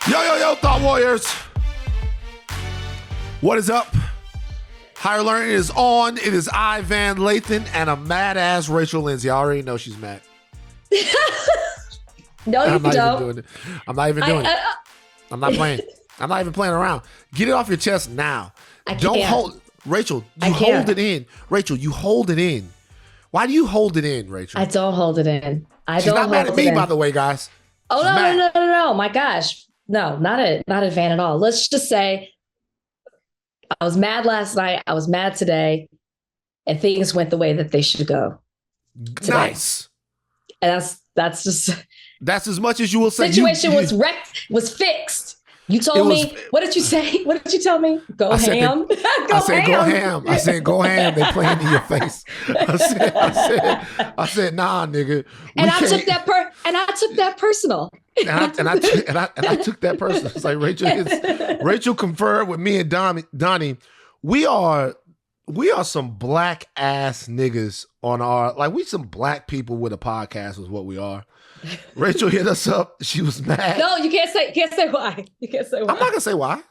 Yo, Thought Warriors. What is up? Higher Learning is on. It is I, Van Lathan, and a mad-ass Rachel Lindsay. I already know she's mad. No, you don't. I'm not even doing it. I'm not playing. I'm not even playing around. Get it off your chest now. Don't hold. Rachel, you hold it in. Rachel, you hold it in. Why do you hold it in, Rachel? I don't hold it in. She's not mad at me, by the way, guys. Oh, no. My gosh. No, not a Van at all. Let's just say I was mad last night. I was mad today. And things went the way that they should go today. Nice. And that's just... That's as much as you will say. Situation was fixed. You told me, what did you say? What did you tell me? Go ham. I said, go ham. I said, go ham. They playing in your face. I said, nah, nigga. And I took that personal. And I took that personal. It's like Rachel conferred with me and Donnie. We are some black ass niggas on our, like, we some black people with a podcast is what we are. Rachel hit us up. She was mad. No, you can't say why. You can't say why. I'm not gonna say why.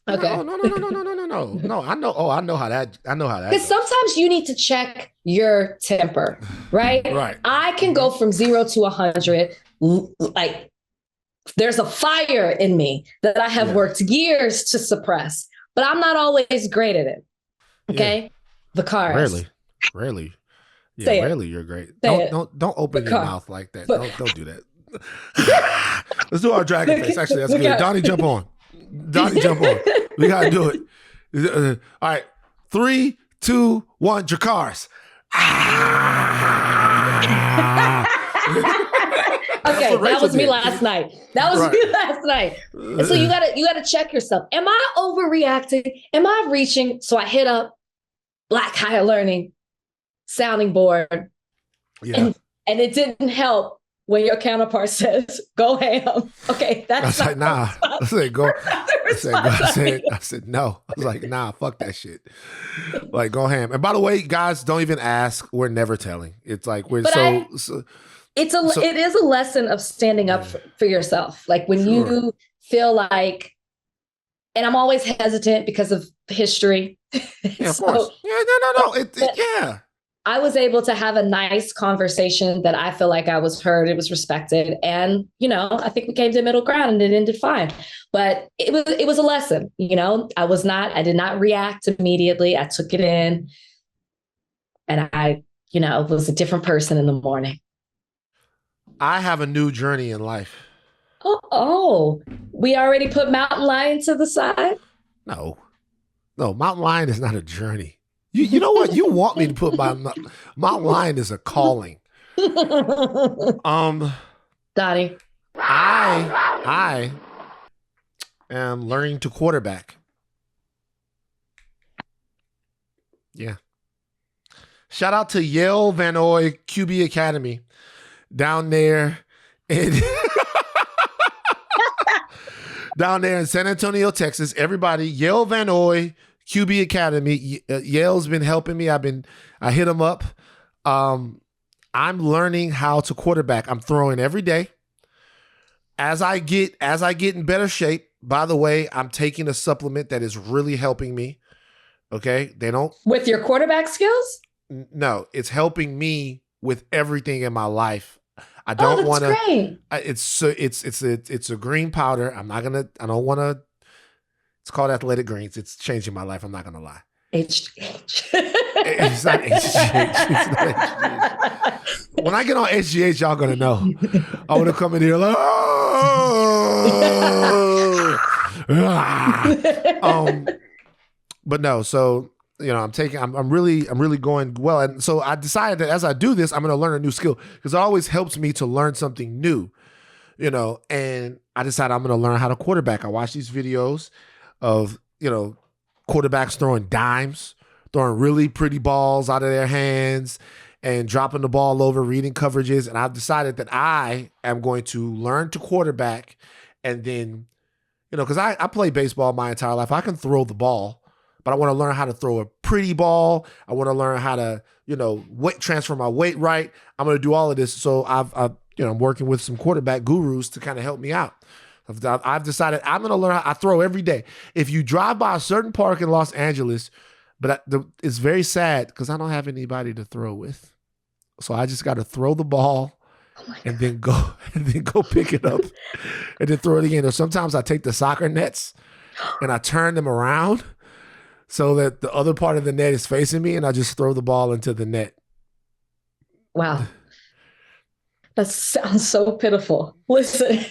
Okay. No. No, I know. Oh, I know how that. Because sometimes you need to check your temper, right? Right. I can go from 0 to 100. Like, there's a fire in me that I have worked years to suppress, but I'm not always great at it. Okay. Yeah. The cars. Rarely. Yeah, rarely you're great. Don't open your mouth like that. Don't do that. Let's do our dragon face. Actually, that's good. Donnie, jump on. We gotta do it. All right. 3, 2, 1, Jakars. Okay, that was me last night. And so you gotta check yourself. Am I overreacting? Am I reaching? So I hit up Black Higher Learning sounding board. Yeah. And it didn't help when your counterpart says, go ham. Okay, that's like, nah. I said, go. I said, no. I was like, nah, fuck that shit. Like, go ham. And by the way, guys, don't even ask. We're never telling. It's like, it is a lesson of standing up for yourself. Like when you feel like, and I'm always hesitant because of history. Yeah, of course. Yeah, no. I was able to have a nice conversation that I feel like I was heard, it was respected. And, I think we came to a middle ground and it ended fine. But it was a lesson, I did not react immediately. I took it in and I, was a different person in the morning. I have a new journey in life. Oh, we already put Mountain Lion to the side? No, Mountain Lion is not a journey. You know what? You want me to put Mountain Lion is a calling. Donnie. I am learning to quarterback. Yeah. Shout out to Yale Vanoy QB Academy down there in San Antonio, Texas. Everybody, Yale Vanoy QB Academy. Yale's been helping me. I hit them up. I'm learning how to quarterback. I'm throwing every day. As I get in better shape, by the way, I'm taking a supplement that is really helping me. Okay. With your quarterback skills? No, it's helping me with everything in my life. I don't want to. It's a green powder. I don't want to. It's called Athletic Greens. It's changing my life. I'm not going to lie. HGH. It's not HGH. It's not HGH. When I get on HGH, y'all going to know. I want to come in here like, but no. So, I'm really going well. And so I decided that as I do this, I'm going to learn a new skill because it always helps me to learn something new, and I decided I'm going to learn how to quarterback. I watch these videos of, quarterbacks throwing dimes, throwing really pretty balls out of their hands and dropping the ball over, reading coverages. And I've decided that I am going to learn to quarterback and then, because I play baseball my entire life. I can throw the ball, but I want to learn how to throw a pretty ball. I want to learn how to, transfer my weight right. I'm going to do all of this. So I'm working with some quarterback gurus to kind of help me out. I've decided I'm going to learn how I throw every day. If you drive by a certain park in Los Angeles, but it's very sad because I don't have anybody to throw with. So I just got to throw the ball and then go pick it up and then throw it again. Or sometimes I take the soccer nets and I turn them around so that the other part of the net is facing me and I just throw the ball into the net. Wow. That sounds so pitiful. Listen,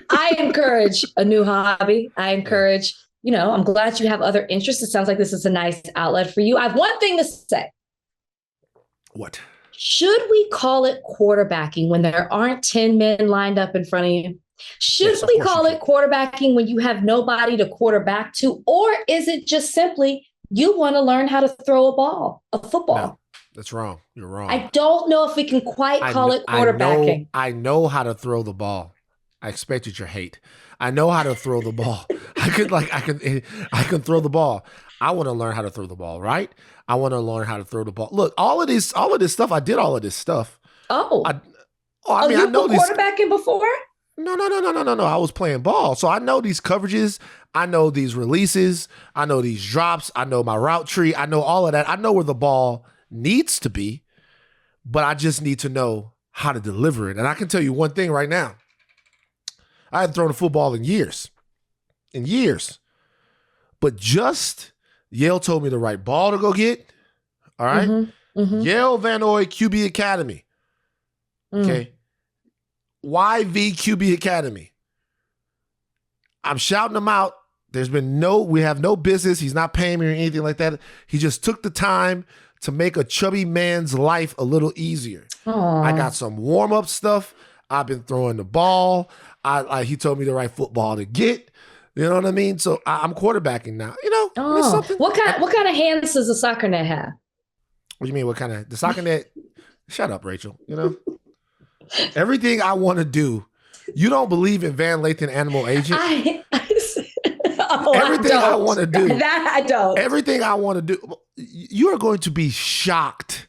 I encourage a new hobby. I encourage, I'm glad you have other interests. It sounds like this is a nice outlet for you. I have one thing to say. What? Should we call it quarterbacking when there aren't 10 men lined up in front of you? Should we call it quarterbacking when you have nobody to quarterback to? Or is it just simply you want to learn how to throw a football? No, that's wrong. You're wrong. I don't know if we can quite call it quarterbacking. I know how to throw the ball. I expected your hate. I know how to throw the ball. I can throw the ball. I want to learn how to throw the ball, right? I want to learn how to throw the ball. Look, all of this stuff, I did all of this stuff. I mean, I know this. Quarterbacking before? No. I was playing ball. So I know these coverages. I know these releases. I know these drops. I know my route tree. I know all of that. I know where the ball needs to be, but I just need to know how to deliver it. And I can tell you one thing right now. I haven't thrown a football in years. But just Yale told me the right ball to go get. All right. Mm-hmm. Yale Vanoy QB Academy. Okay. YV QB Academy. I'm shouting him out. We have no business. He's not paying me or anything like that. He just took the time to make a chubby man's life a little easier. Aww. I got some warm-up stuff. I've been throwing the ball. He told me the right football to get. You know what I mean? So I'm quarterbacking now. Something. What kind of hands does a soccer net have? What do you mean? What kind of the soccer net? Shut up, Rachel. Everything I want to do. You don't believe in Van Lathan animal agent? Everything I want to do. That I don't. Everything I want to do. You are going to be shocked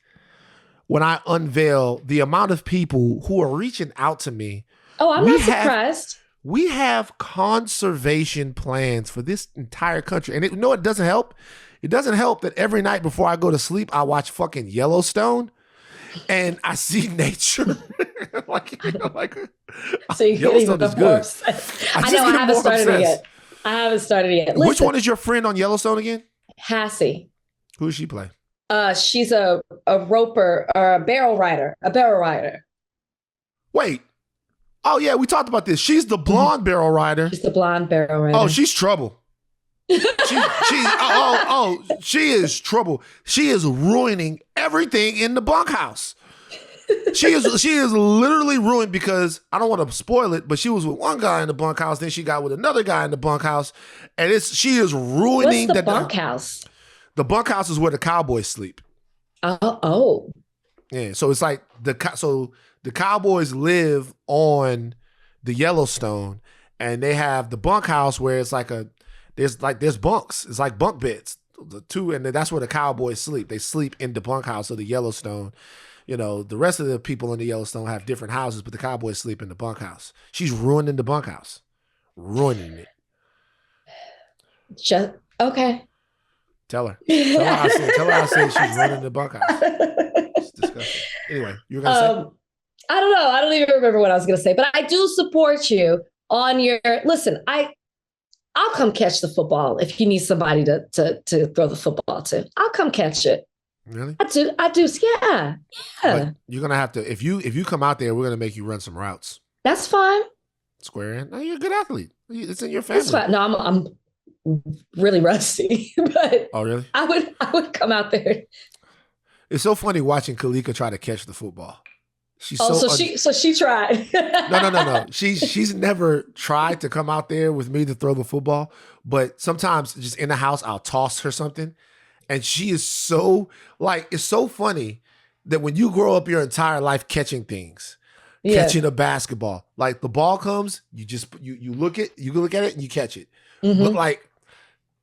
when I unveil the amount of people who are reaching out to me. Oh, I'm not surprised. We have conservation plans for this entire country. And it doesn't help? It doesn't help that every night before I go to sleep, I watch fucking Yellowstone and I see nature. So you're getting with the force. I haven't started it yet. Listen, which one is your friend on Yellowstone again? Hassie. Who does she play? She's a roper or a barrel rider. Wait. Oh, yeah, we talked about this. She's the blonde barrel rider. She's the blonde barrel rider. Oh, she's trouble. She is trouble. She is ruining everything in the bunkhouse. She is literally ruined because I don't want to spoil it, but she was with one guy in the bunkhouse, then she got with another guy in the bunkhouse, and she is ruining the bunkhouse. The bunkhouse is where the cowboys sleep. Oh. Yeah, so it's like the Cowboys live on the Yellowstone, and they have the bunkhouse where it's there's bunks. It's like bunk beds. The two, and that's where the Cowboys sleep. They sleep in the bunkhouse of the Yellowstone. The rest of the people in the Yellowstone have different houses, but the Cowboys sleep in the bunkhouse. She's ruining the bunkhouse. Ruining it. Okay. Tell her I said she's running the bunkhouse. It's disgusting. Anyway, you were going to say? I don't know. I don't even remember what I was going to say, but I do support you on your, listen, I'll come catch the football if you need somebody to throw the football to. I'll come catch it. Really? I do. Yeah. But you're going to have to, if you come out there, we're going to make you run some routes. That's fine. Square in. No, you're a good athlete. It's in your family. That's fine. No, I'm really rusty, but oh, really? I would come out there. It's so funny watching Kalika try to catch the football. She's so she tried. No. She's never tried to come out there with me to throw the football, but sometimes just in the house I'll toss her something, and she is so it's so funny that when you grow up your entire life catching things, catching a basketball, like the ball comes, you look at it and you catch it, but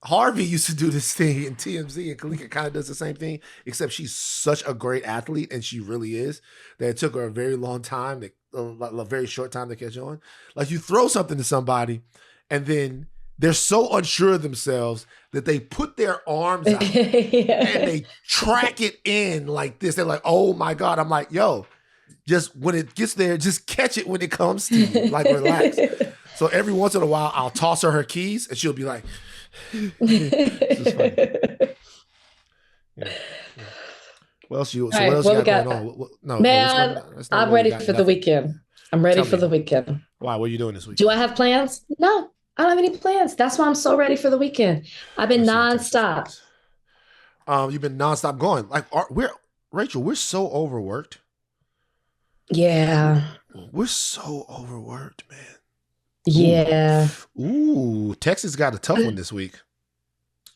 Harvey used to do this thing in TMZ, and Kalika kind of does the same thing, except she's such a great athlete, and she really is, that it took her a very long time a very short time to catch on. Like you throw something to somebody and then they're so unsure of themselves that they put their arms out and they track it in like this. They're like, oh my God. I'm like, yo, just when it gets there, just catch it when it comes to you. Like, relax. So every once in a while, I'll toss her keys and she'll be like, it's just funny. Yeah. What else you got going on? Man, I'm ready for the weekend. I'm ready for the weekend. Why? What are you doing this weekend? Do I have plans? No, I don't have any plans. That's why I'm so ready for the weekend. I've been nonstop. You've been nonstop going. Like, Rachel, we're so overworked. Yeah. We're so overworked, man. Yeah. Ooh, Texas got a tough one this week.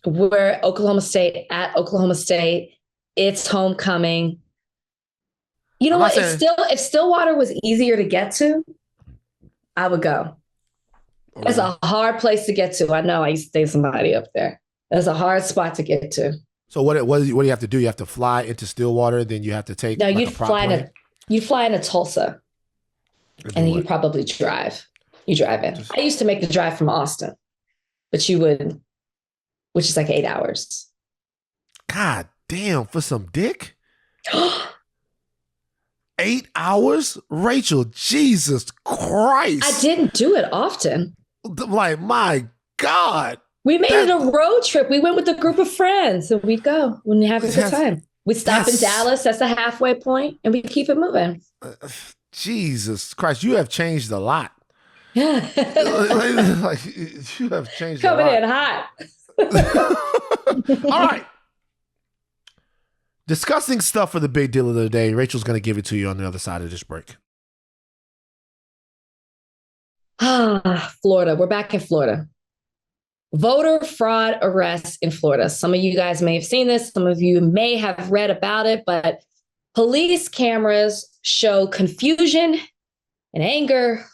We're at Oklahoma State. It's homecoming. You know what? If Stillwater was easier to get to, I would go. Oh, it's a hard place to get to. I know. I used to date somebody up there. It's a hard spot to get to. So what do you have to do? You have to fly into Stillwater, then you have to take. No, you'd fly into Tulsa, and then you probably drive. You drive in. I used to make the drive from Austin, but you would, which is like 8 hours. God damn, for some dick? 8 hours? Rachel, Jesus Christ. I didn't do it often. Like, my God. We made it a road trip. We went with a group of friends and we'd go and have a good time. We stop in Dallas. That's the halfway point, and we keep it moving. Jesus Christ. You have changed a lot. Yeah. Like, you have changed a lot. Coming in hot. All right. Discussing stuff for the big deal of the day. Rachel's going to give it to you on the other side of this break. Florida. We're back in Florida. Voter fraud arrests in Florida. Some of you guys may have seen this. Some of you may have read about it, but police cameras show confusion and anger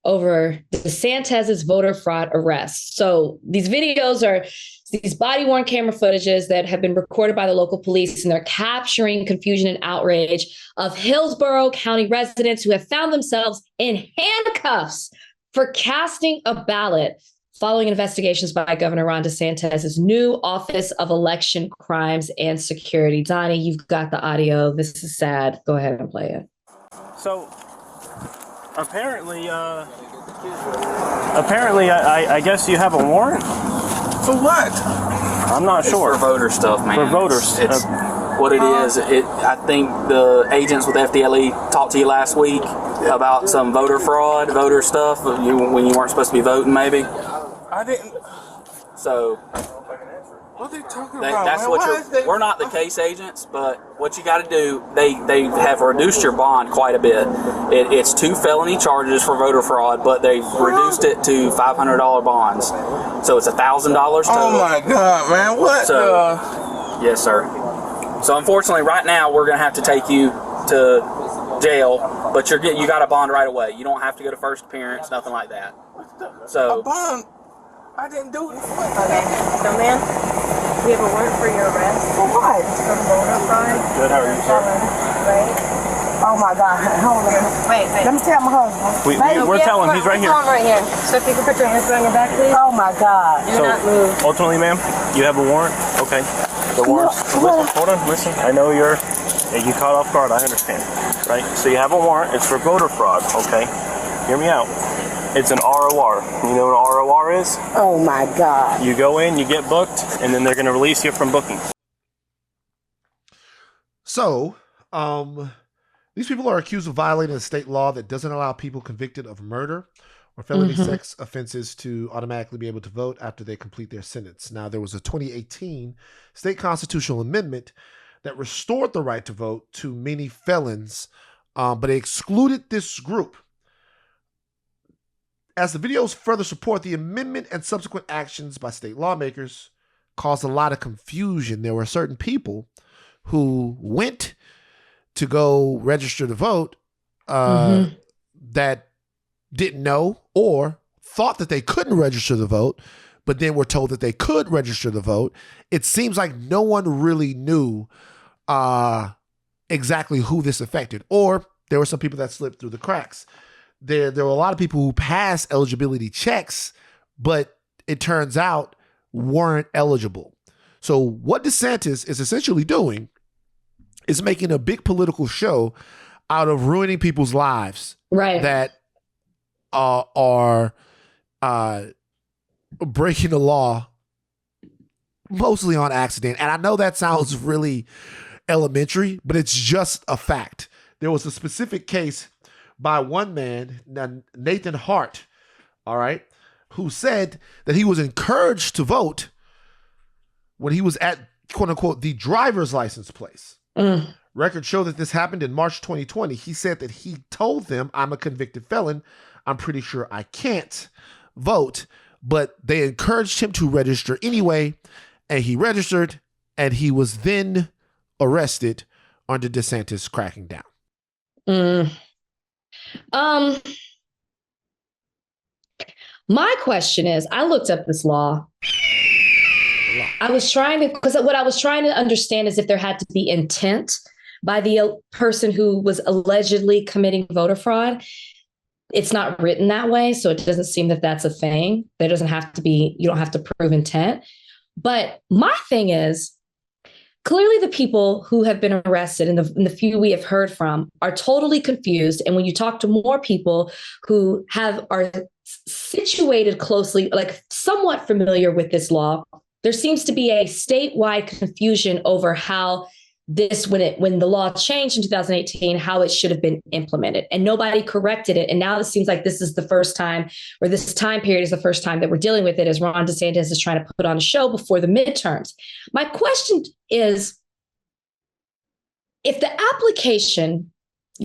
over DeSantis' voter fraud arrests. So these videos are these body-worn camera footages that have been recorded by the local police, and they're capturing confusion and outrage of Hillsborough County residents who have found themselves in handcuffs for casting a ballot following investigations by Governor Ron DeSantis' new Office of Election Crimes and Security. Donnie, you've got the audio. This is sad. Go ahead and play it. So apparently, I guess you have a warrant? For what? I'm not sure. For voter stuff, man. For voters. It's what it is. I think the agents with FDLE talked to you last week about some voter fraud, voter stuff, when you weren't supposed to be voting, maybe. I didn't. So what are they talking about? That's man? what we're not the case agents, but what you got to do, they have reduced your bond quite a bit. It's 2 felony charges for voter fraud, but they've reduced it to $500 bonds. So it's $1,000 total. Oh my God, man! What? Yes, sir. So unfortunately, right now we're gonna have to take you to jail, but you got a bond right away. You don't have to go to first appearance, nothing like that. So a bond? I didn't do it. Okay. So, ma'am, we have a warrant for your arrest. For what? For voter fraud. Good. How are you, sir? Right. Oh my God, hold on. Wait. Let me tell my husband. We're telling him he's right here. Right here. So if you can put your hands on your back, please. Oh my God. Do not move. Ultimately, ma'am, you have a warrant. Okay. The warrant. Hold on. Listen. I know you caught off guard. I understand. Right. So you have a warrant. It's for voter fraud. Okay. Hear me out. It's an ROR. You know what an ROR is? Oh my God. You go in, you get booked, and then they're going to release you from booking. So, these people are accused of violating a state law that doesn't allow people convicted of murder or felony sex offenses to automatically be able to vote after they complete their sentence. Now, there was a 2018 state constitutional amendment that restored the right to vote to many felons, but it excluded this group. As the videos further support, the amendment and subsequent actions by state lawmakers caused a lot of confusion. There were certain people who went to go register to vote that didn't know or thought that they couldn't register to vote, but then were told that they could register to vote. It seems like no one really knew exactly who this affected, or there were some people that slipped through the cracks. There were a lot of people who passed eligibility checks, but it turns out weren't eligible. So what DeSantis is essentially doing is making a big political show out of ruining people's lives, right? That are breaking the law mostly on accident. And I know that sounds really elementary, but it's just a fact. There was a specific case by one man, Nathan Hart, all right, who said that he was encouraged to vote when he was at, quote unquote, the driver's license place. Records show that this happened in March 2020. He said that he told them, I'm a convicted felon. I'm pretty sure I can't vote. But they encouraged him to register anyway. And he registered, and he was then arrested under DeSantis cracking down. My question is, I looked up this law. I was trying to, because what I was trying to understand is if there had to be intent by the person who was allegedly committing voter fraud. It's not written that way, so it doesn't seem that that's a thing. There doesn't have to be, you don't have to prove intent. But my thing is, clearly the people who have been arrested and the few we have heard from are totally confused. And when you talk to more people who are situated closely, like somewhat familiar with this law, there seems to be a statewide confusion over how this, when the law changed in 2018, how it should have been implemented, and nobody corrected it. And now it seems like this is the first time, or this time period is the first time that we're dealing with it, as Ron DeSantis is trying to put on a show before the midterms. My question is, if the application,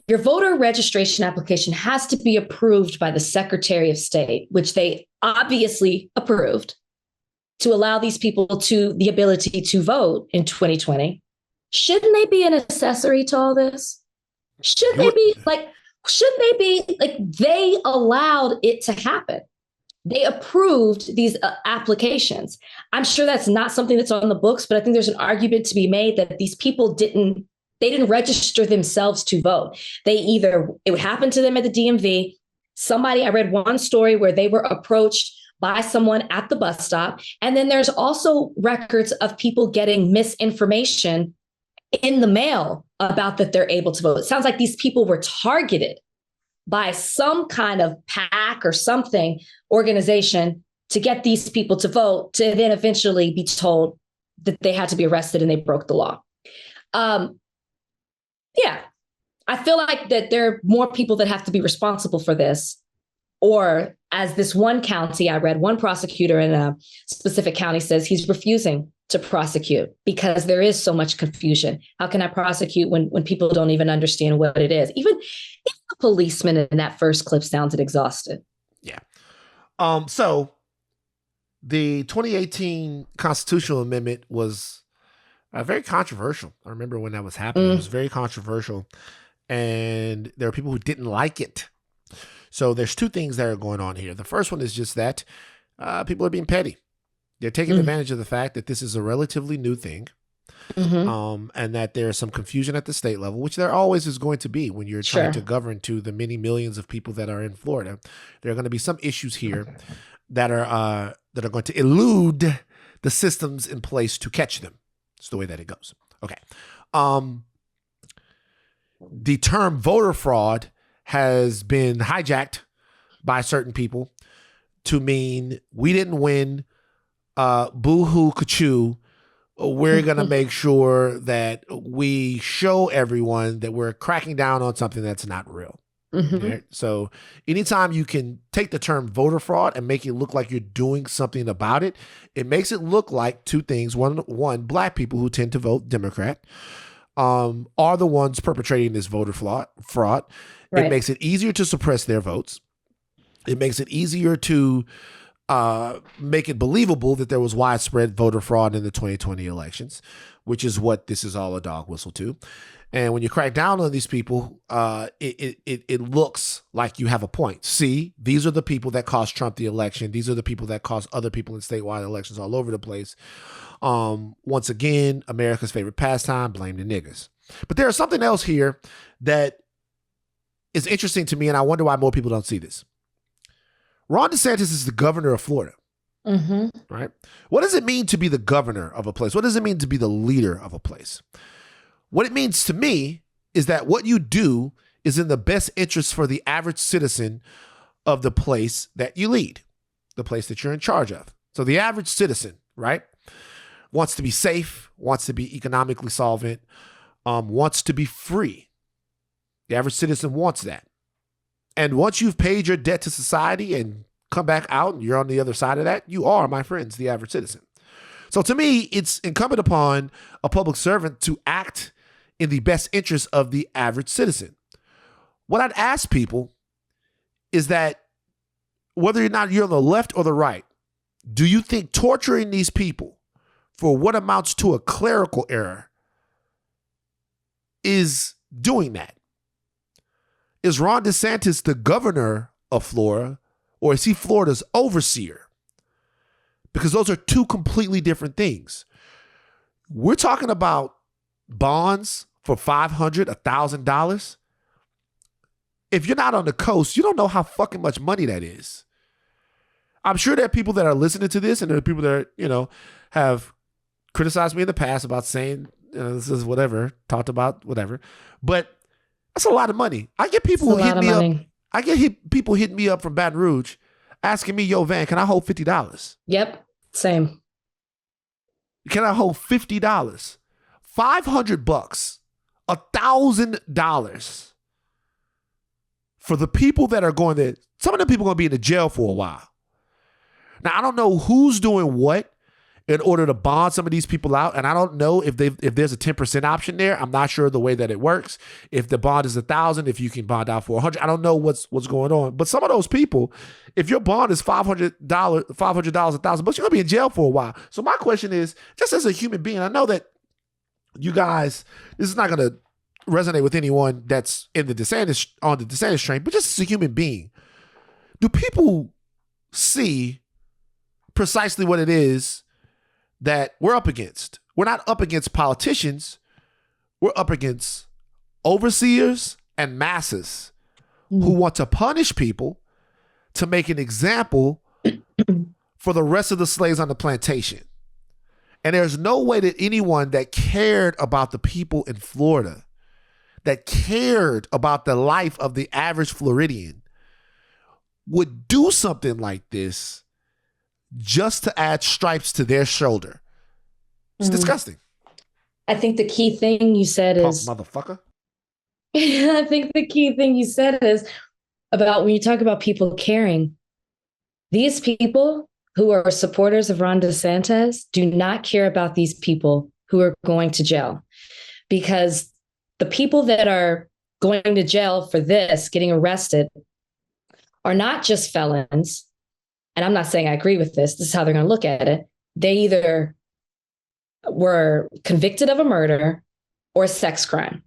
your voter registration application has to be approved by the Secretary of State, which they obviously approved, to allow these people to the ability to vote in 2020, shouldn't they be an accessory to all this? Shouldn't they be like, they allowed it to happen? They approved these applications. I'm sure that's not something that's on the books, but I think there's an argument to be made that these people didn't register themselves to vote. It happened to them at the DMV. I read one story where they were approached by someone at the bus stop. And then there's also records of people getting misinformation in the mail about that they're able to vote. It sounds like these people were targeted by some kind of PAC or something, organization, to get these people to vote, to then eventually be told that they had to be arrested and they broke the law. Yeah, I feel like that there are more people that have to be responsible for this. Or as this one county, I read one prosecutor in a specific county says he's refusing to prosecute because there is so much confusion. How can I prosecute when people don't even understand what it is? Even if the policeman in that first clip sounded exhausted. Yeah. So the 2018 constitutional amendment was very controversial. I remember when that was happening. It was very controversial. And there are people who didn't like it. So there's two things that are going on here. The first one is just that people are being petty. They're taking advantage of the fact that this is a relatively new thing, and that there's some confusion at the state level, which there always is going to be when you're trying to govern to the many millions of people that are in Florida. There are going to be some issues here that are going to elude the systems in place to catch them. It's the way that it goes. Okay. The term voter fraud has been hijacked by certain people to mean we didn't win, boo-hoo kachoo. We're going to make sure that we show everyone that we're cracking down on something that's not real. Right? So anytime you can take the term voter fraud and make it look like you're doing something about it, it makes it look like two things. One, black people who tend to vote Democrat are the ones perpetrating this voter fraud. Right. It makes it easier to suppress their votes. It makes it easier to make it believable that there was widespread voter fraud in the 2020 elections, which is what this is all a dog whistle to. And when you crack down on these people, it looks like you have a point. See, these are the people that cost Trump the election. These are the people that cost other people in statewide elections all over the place. Once again, America's favorite pastime, blame the niggas. But there's something else here that is interesting to me, and I wonder why more people don't see this. Ron DeSantis is the governor of Florida, right? What does it mean to be the governor of a place? What does it mean to be the leader of a place? What it means to me is that what you do is in the best interest for the average citizen of the place that you lead, the place that you're in charge of. So the average citizen, right, wants to be safe, wants to be economically solvent, wants to be free. The average citizen wants that. And once you've paid your debt to society and come back out and you're on the other side of that, you are, my friends, the average citizen. So to me, it's incumbent upon a public servant to act in the best interest of the average citizen. What I'd ask people is that whether or not you're on the left or the right, do you think torturing these people for what amounts to a clerical error is doing that? Is Ron DeSantis the governor of Florida, or is he Florida's overseer? Because those are two completely different things. We're talking about bonds for $500, $1,000. If you're not on the coast, you don't know how fucking much money that is. I'm sure there are people that are listening to this, and there are people that have criticized me in the past about saying, this is whatever, talked about whatever. But that's a lot of money. I get people who hit me up. I get people hitting me up from Baton Rouge asking me, yo, Van, can I hold $50? Yep, same. Can I hold $50? $500, $1,000 for the people that are going there. Some of the people are going to be in the jail for a while. Now, I don't know who's doing what in order to bond some of these people out. And I don't know if there's a 10% option there. I'm not sure the way that it works. If the bond is $1,000, if you can bond out for $100, I don't know what's going on. But some of those people, if your bond is $500, $1,000, you're gonna be in jail for a while. So my question is, just as a human being, I know that you guys, this is not gonna resonate with anyone that's on the DeSantis train, but just as a human being, do people see precisely what it is that we're up against? We're not up against politicians. We're up against overseers and masses who want to punish people to make an example for the rest of the slaves on the plantation. And there's no way that anyone that cared about the people in Florida, that cared about the life of the average Floridian, would do something like this just to add stripes to their shoulder. It's disgusting. I think the key thing you said is... Motherfucker. I think the key thing you said is about when you talk about people caring, these people who are supporters of Ron DeSantis do not care about these people who are going to jail. Because the people that are going to jail for this, getting arrested, are not just felons. And I'm not saying I agree with this. This is how they're going to look at it. They either were convicted of a murder or a sex crime.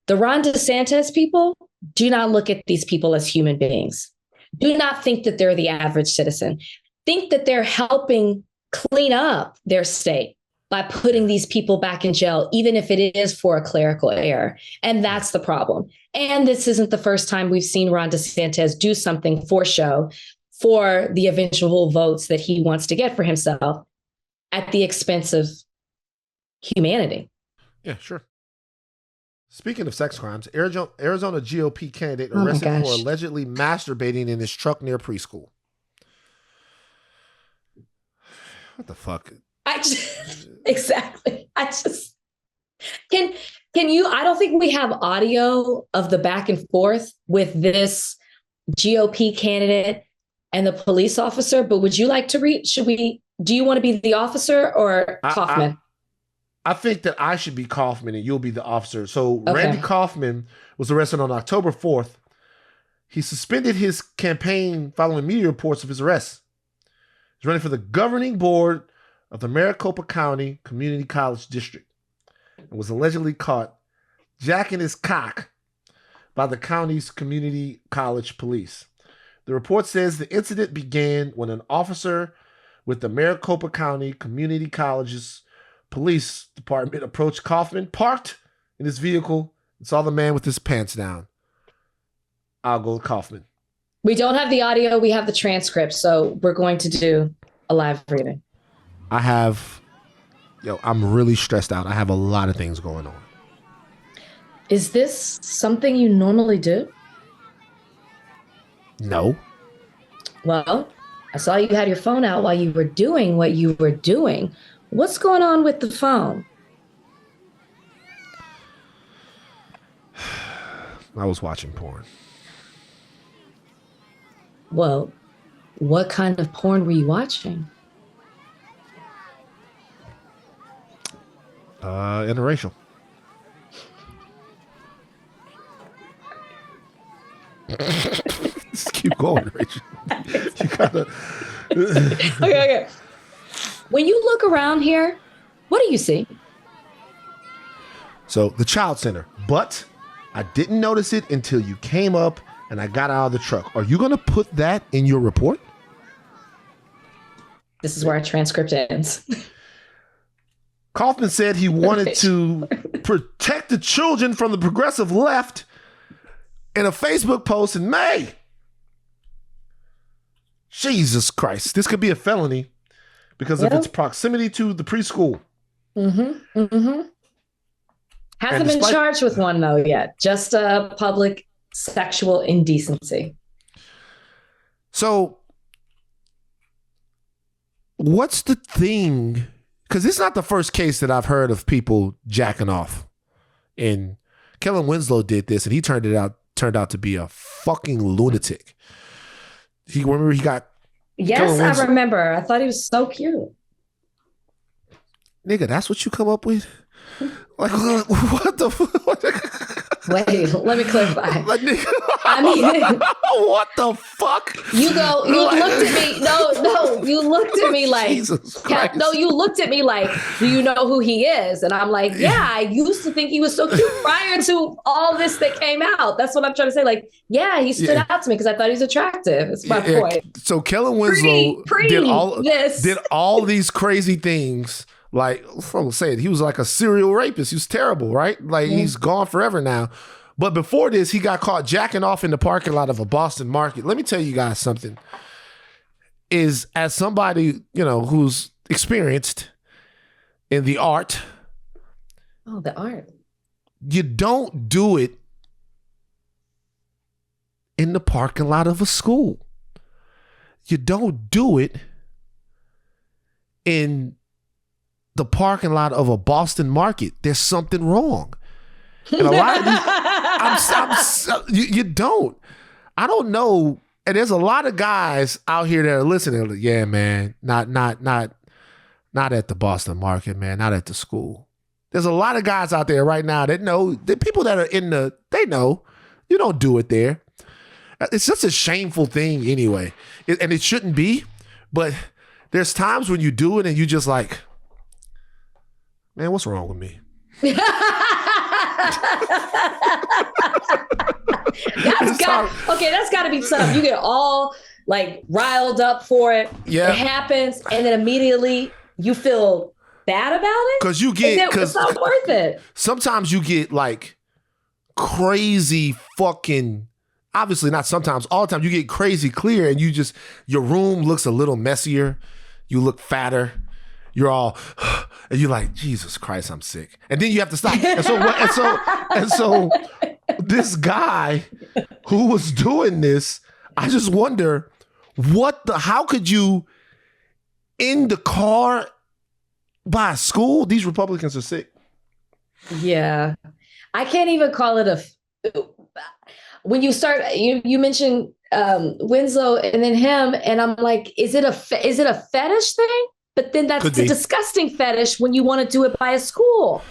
The Ron DeSantis people do not look at these people as human beings. Do not think that they're the average citizen. Think that they're helping clean up their state by putting these people back in jail, even if it is for a clerical error. And that's the problem. And this isn't the first time we've seen Ron DeSantis do something for show, for the eventual votes that he wants to get for himself at the expense of humanity. Yeah, sure. Speaking of sex crimes, Arizona GOP candidate arrested for allegedly masturbating in his truck near preschool. What the fuck? Exactly. Can you, I don't think we have audio of the back and forth with this GOP candidate and the police officer, but would you like to read? Do you want to be the officer or Kaufman? I think that I should be Kaufman and you'll be the officer. So okay. Randy Kaufman was arrested on October 4th. He suspended his campaign following media reports of his arrest. He's running for the governing board of the Maricopa County Community College District and was allegedly caught jacking his cock by the county's community college police. The report says the incident began when an officer with the Maricopa County Community College's police department approached Kaufman, parked in his vehicle, and saw the man with his pants down. I'll go with Kaufman. We don't have the audio. We have the transcript. So we're going to do a live reading. I'm really stressed out. I have a lot of things going on. Is this something you normally do? No. Well, I saw you had your phone out while you were doing what you were doing. What's going on with the phone? I was watching porn. Well, what kind of porn were you watching? Interracial. Just keep going, Rachel. You gotta. Okay. When you look around here, what do you see? So the child center, but I didn't notice it until you came up and I got out of the truck. Are you going to put that in your report? This is where our transcript ends. Kaufman said he wanted to protect the children from the progressive left in a Facebook post in May. Jesus Christ. This could be a felony because of its proximity to the preschool. Mm-hmm. Mm-hmm. Hasn't been charged with one, though, yet. Just public sexual indecency. So, what's the thing? Because this is not the first case that I've heard of people jacking off. And Kellen Winslow did this, and he turned out to be a fucking lunatic. He got. Yes, I remember. I thought he was so cute. Nigga, that's what you come up with? Like, what the fuck? Wait, let me clarify. Like, nigga, I mean, what the fuck? You looked at me. No, you looked at me like, you looked at me like, do you know who he is? And I'm like, yeah, I used to think he was so cute prior to all this that came out. That's what I'm trying to say. Like, yeah, he stood out to me because I thought he was attractive. It's my point. So Kellen Winslow did all these crazy things. Like, I'm saying, he was like a serial rapist. He was terrible, right? Like, he's gone forever now. But before this, he got caught jacking off in the parking lot of a Boston market. Let me tell you guys something. Is as somebody, who's experienced in the art. Oh, the art. You don't do it in the parking lot of a school. You don't do it in the parking lot of a Boston market. There's something wrong. And a lot of these, you don't. I don't know. And there's a lot of guys out here that are listening. Like, yeah, man, not at the Boston market, man, not at the school. There's a lot of guys out there right now that know. The people that are they know you don't do it there. It's just a shameful thing anyway, and it shouldn't be. But there's times when you do it and you just like, man, what's wrong with me? That's got to be something. You get all like riled up for it. Yeah. It happens, and then immediately you feel bad about it because it's not worth it. Sometimes you get like crazy fucking. Obviously, not sometimes. All the time, you get crazy clear, and your room looks a little messier. You look fatter. You're all, and you're like, Jesus Christ, I'm sick. And then you have to stop. And so this guy who was doing this, I just wonder how could you in the car by a school? These Republicans are sick. Yeah. I can't even call it when you start, you mentioned Winslow and then him, and I'm like, is it a fetish thing? But then that's a disgusting fetish when you want to do it by a school.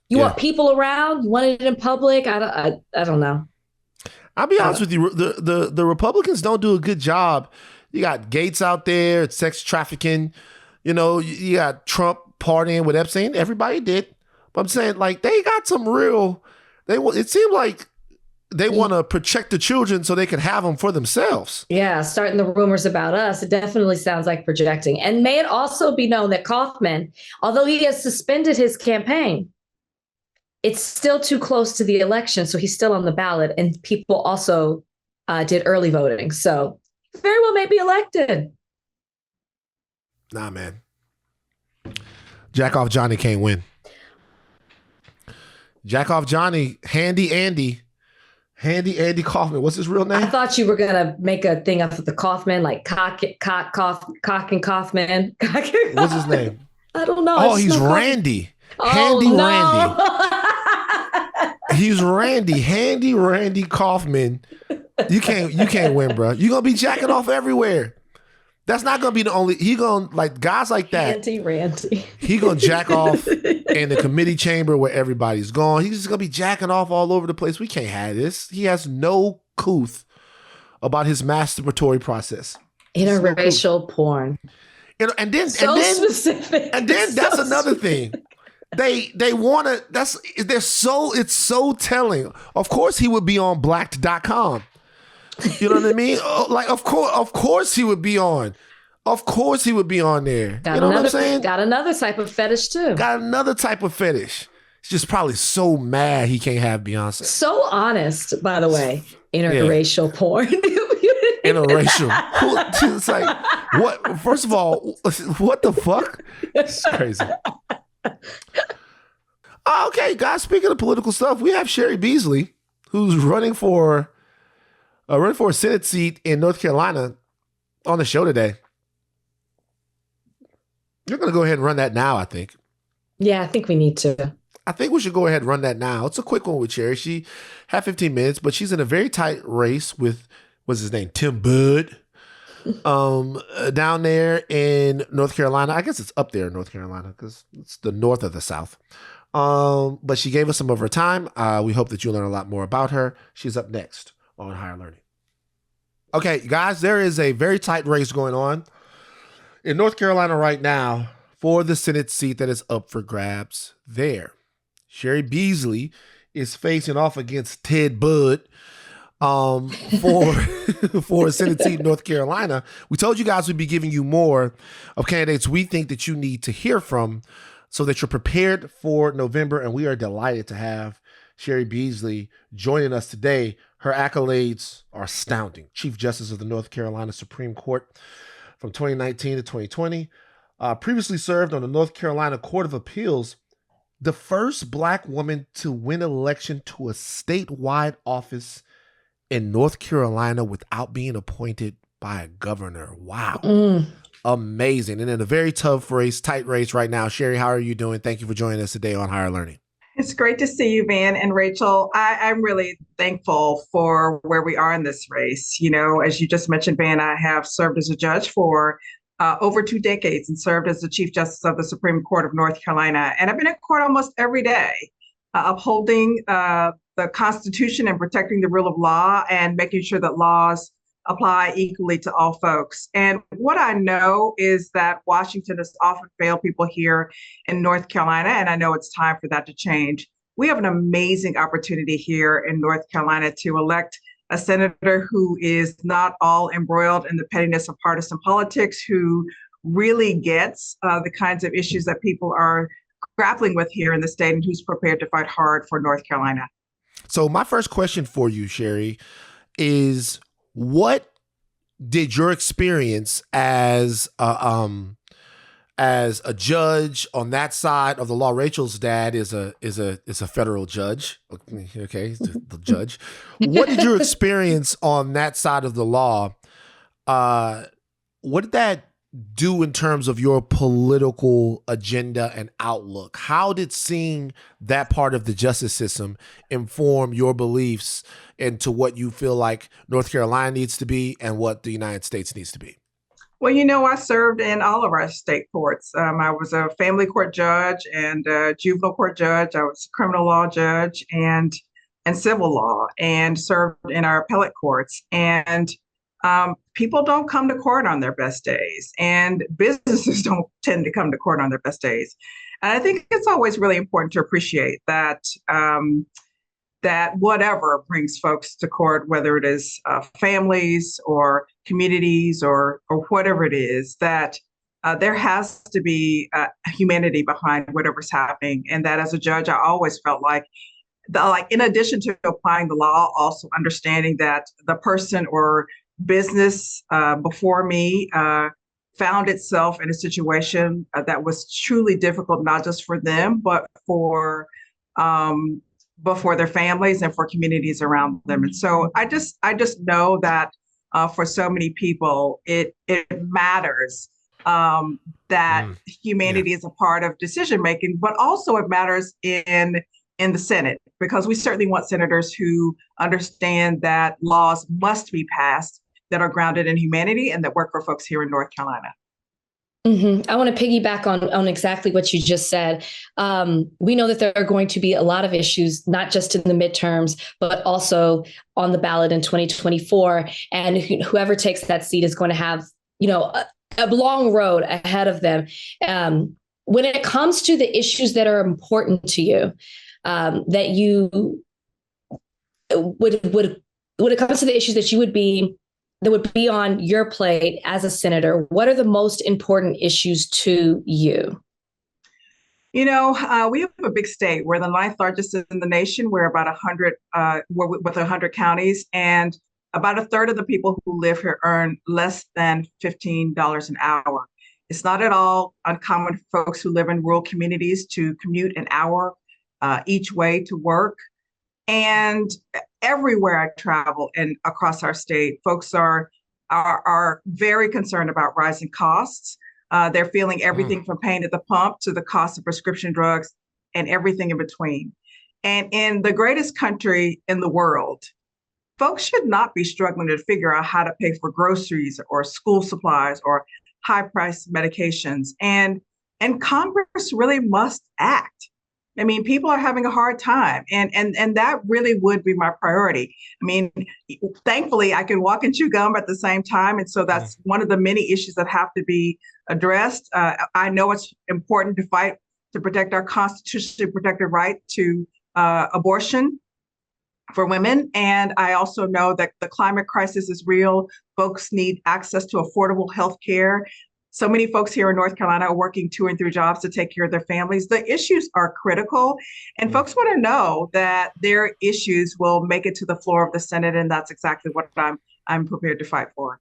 You want people around. You want it in public. I don't know. I'll be honest with you. The Republicans don't do a good job. You got Gates out there. It's sex trafficking. You got Trump partying with Epstein. Everybody did. But I'm saying, like, they got some real. It seemed like they want to protect the children so they can have them for themselves. Yeah, starting the rumors about us. It definitely sounds like projecting. And may it also be known that Kaufman, although he has suspended his campaign, it's still too close to the election. So he's still on the ballot. And people also did early voting. So very well may be elected. Nah, man. Jack off Johnny can't win. Jack off Johnny, Handy Andy Kaufman. What's his real name? I thought you were gonna make a thing up with the Kaufman, like cock and Kaufman. What's his name? I don't know. Oh, he's Randy. Handy Randy. He's Randy. Handy Randy Kaufman. You can't win, bro. You're gonna be jacking off everywhere. That's not gonna be the only. He gonna like guys like that. Handy Randy. He gonna jack off in the committee chamber where everybody's gone. He's just gonna be jacking off all over the place. We can't have this. He has no couth about his masturbatory process. Interracial porn. And then specific. And then that's another thing. They wanna. It's so telling. Of course, he would be on Blacked.com. You know what I mean? Like, of course he would be on. Of course he would be on there. You know what I'm saying? Got another type of fetish too. Got another type of fetish. He's just probably so mad he can't have Beyonce. So honest, by the way. Interracial porn. Interracial. It's like, what? First of all, what the fuck? It's crazy. Okay, guys, speaking of political stuff, we have Cheri Beasley, who's running for a Senate seat in North Carolina on the show today. You're going to go ahead and run that now, I think. Yeah, I think we need to. I think we should go ahead and run that now. It's a quick one with Cheri. She had 15 minutes, but she's in a very tight race with, what's his name, Tim Budd, down there in North Carolina. I guess it's up there in North Carolina because it's the north of the South. But she gave us some of her time. We hope that you'll learn a lot more about her. She's up next on Higher Learning. Okay, guys, there is a very tight race going on in North Carolina right now for the Senate seat that is up for grabs there. Cheri Beasley is facing off against Ted Budd for a Senate seat in North Carolina. We told you guys we'd be giving you more of candidates we think that you need to hear from so that you're prepared for November, and we are delighted to have Cheri Beasley joining us today. Her accolades are astounding. Chief Justice of the North Carolina Supreme Court from 2019 to 2020. Previously served on the North Carolina Court of Appeals, the first Black woman to win election to a statewide office in North Carolina without being appointed by a governor. Wow. Amazing. And in a very tough race, tight race right now. Cheri, how are you doing? Thank you for joining us today on Higher Learning. It's great to see you, Van and Rachel. I'm really thankful for where we are in this race. You know, as you just mentioned, Van, I have served as a judge for over 2 decades and served as the Chief Justice of the Supreme Court of North Carolina. And I've been in court almost every day, upholding the Constitution and protecting the rule of law and making sure that laws apply equally to all folks. And what I know is that Washington has often failed people here in North Carolina, and I know it's time for that to change. We have an amazing opportunity here in North Carolina to elect a senator who is not all embroiled in the pettiness of partisan politics, who really gets the kinds of issues that people are grappling with here in the state, and who's prepared to fight hard for North Carolina. So my first question for you, Cheri, is what did your experience as a judge on that side of the law? Rachel's dad is a federal judge. Okay, he's the judge. What did your experience on that side of the law? What did that do in terms of your political agenda and outlook? How did seeing that part of the justice system inform your beliefs into what you feel like North Carolina needs to be and what the United States needs to be? Well, you know, I served in all of our state courts. I was a family court judge and a juvenile court judge. I was a criminal law judge and civil law, and served in our appellate courts. And people don't come to court on their best days, and businesses don't tend to come to court on their best days. And I think it's always really important to appreciate that that whatever brings folks to court, whether it is families or communities or whatever it is, that there has to be humanity behind whatever's happening. And that as a judge, I always felt like like in addition to applying the law, also understanding that the person or business before me found itself in a situation that was truly difficult, not just for them, but for their families and for communities around them. And so I just know that for so many people, it matters that humanity is a part of decision making, but also it matters in the Senate, because we certainly want senators who understand that laws must be passed that are grounded in humanity and that work for folks here in North Carolina. I want to piggyback on exactly what you just said. We know that there are going to be a lot of issues, not just in the midterms, but also on the ballot in 2024. And whoever takes that seat is going to have, a long road ahead of them. When it comes to the issues that are important to you, that you when it comes to the issues that would be on your plate as a senator, what are the most important issues to you? We have a big state. We're the 9th largest in the nation. We're about 100, with 100 counties, and about a third of the people who live here earn less than $15 an hour. It's not at all uncommon for folks who live in rural communities to commute an hour each way to work. And everywhere I travel and across our state, folks are very concerned about rising costs. They're feeling everything from pain at the pump to the cost of prescription drugs and everything in between. And in the greatest country in the world, folks should not be struggling to figure out how to pay for groceries or school supplies or high-priced medications. And Congress really must act. I mean, people are having a hard time, and that really would be my priority. I mean, thankfully, I can walk and chew gum at the same time, and so that's one of the many issues that have to be addressed. I know it's important to fight to protect our constitutionally protected right to abortion for women, and I also know that the climate crisis is real. Folks need access to affordable health care. So many folks here in North Carolina are working 2 and 3 jobs to take care of their families. The issues are critical, and folks want to know that their issues will make it to the floor of the Senate, and that's exactly what I'm prepared to fight for.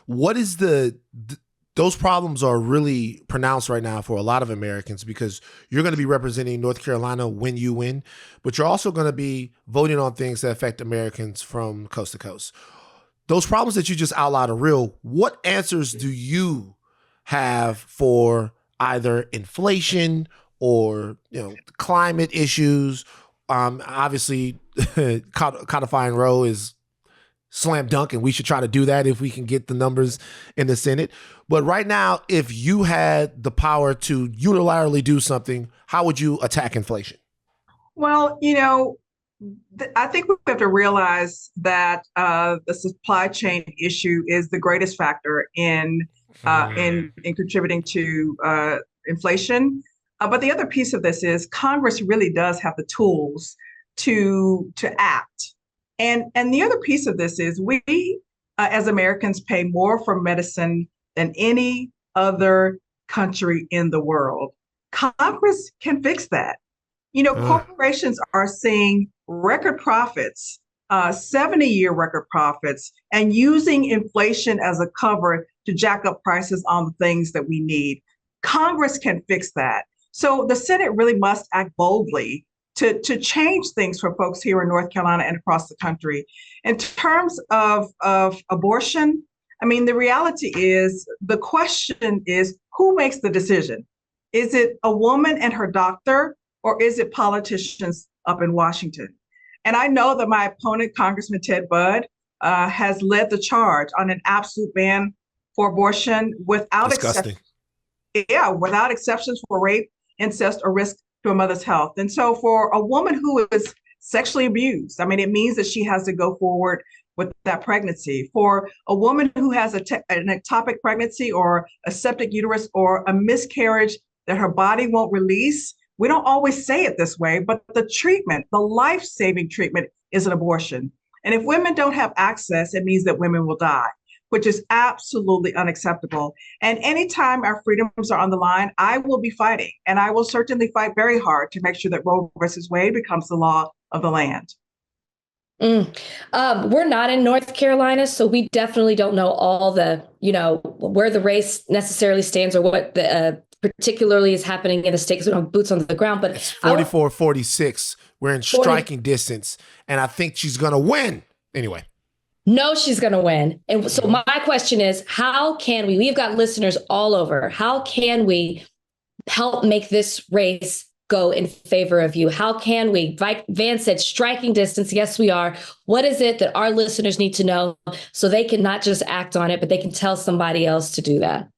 What is those problems are really pronounced right now for a lot of Americans, because you're going to be representing North Carolina when you win, but you're also going to be voting on things that affect Americans from coast to coast. Those problems that you just outlined are real. What answers do you have for either inflation or climate issues? Obviously, codifying Roe is slam dunk, and we should try to do that if we can get the numbers in the Senate. But right now, if you had the power to unilaterally do something, how would you attack inflation? Well, I think we have to realize that the supply chain issue is the greatest factor in contributing to inflation. But the other piece of this is Congress really does have the tools to act. And the other piece of this is we, as Americans, pay more for medicine than any other country in the world. Congress can fix that. Corporations are seeing record profits, 70-year record profits, and using inflation as a cover to jack up prices on the things that we need. Congress can fix that. So the Senate really must act boldly to change things for folks here in North Carolina and across the country. In terms of abortion, I mean, the reality is, the question is, who makes the decision? Is it a woman and her doctor, or is it politicians up in Washington? And I know that my opponent, Congressman Ted Budd, has led the charge on an absolute ban for abortion without exception. Yeah, without exceptions for rape, incest, or risk to a mother's health. And so for a woman who is sexually abused, I mean, it means that she has to go forward with that pregnancy. For a woman who has an ectopic pregnancy or a septic uterus or a miscarriage that her body won't release, we don't always say it this way, but the treatment, the life-saving treatment, is an abortion. And if women don't have access, it means that women will die, which is absolutely unacceptable. And anytime our freedoms are on the line, I will be fighting. And I will certainly fight very hard to make sure that Roe versus Wade becomes the law of the land. We're not in North Carolina, so we definitely don't know all the, where the race necessarily stands or what the particularly is happening in the state because we don't have boots on the ground. But it's 44-46. We're in striking distance, and I think she's going to win. Anyway. No, she's going to win. And so my question is, how can we've got listeners all over. How can we help make this race go in favor of you? How can we? Van said striking distance. Yes, we are. What is it that our listeners need to know so they can not just act on it, but they can tell somebody else to do that?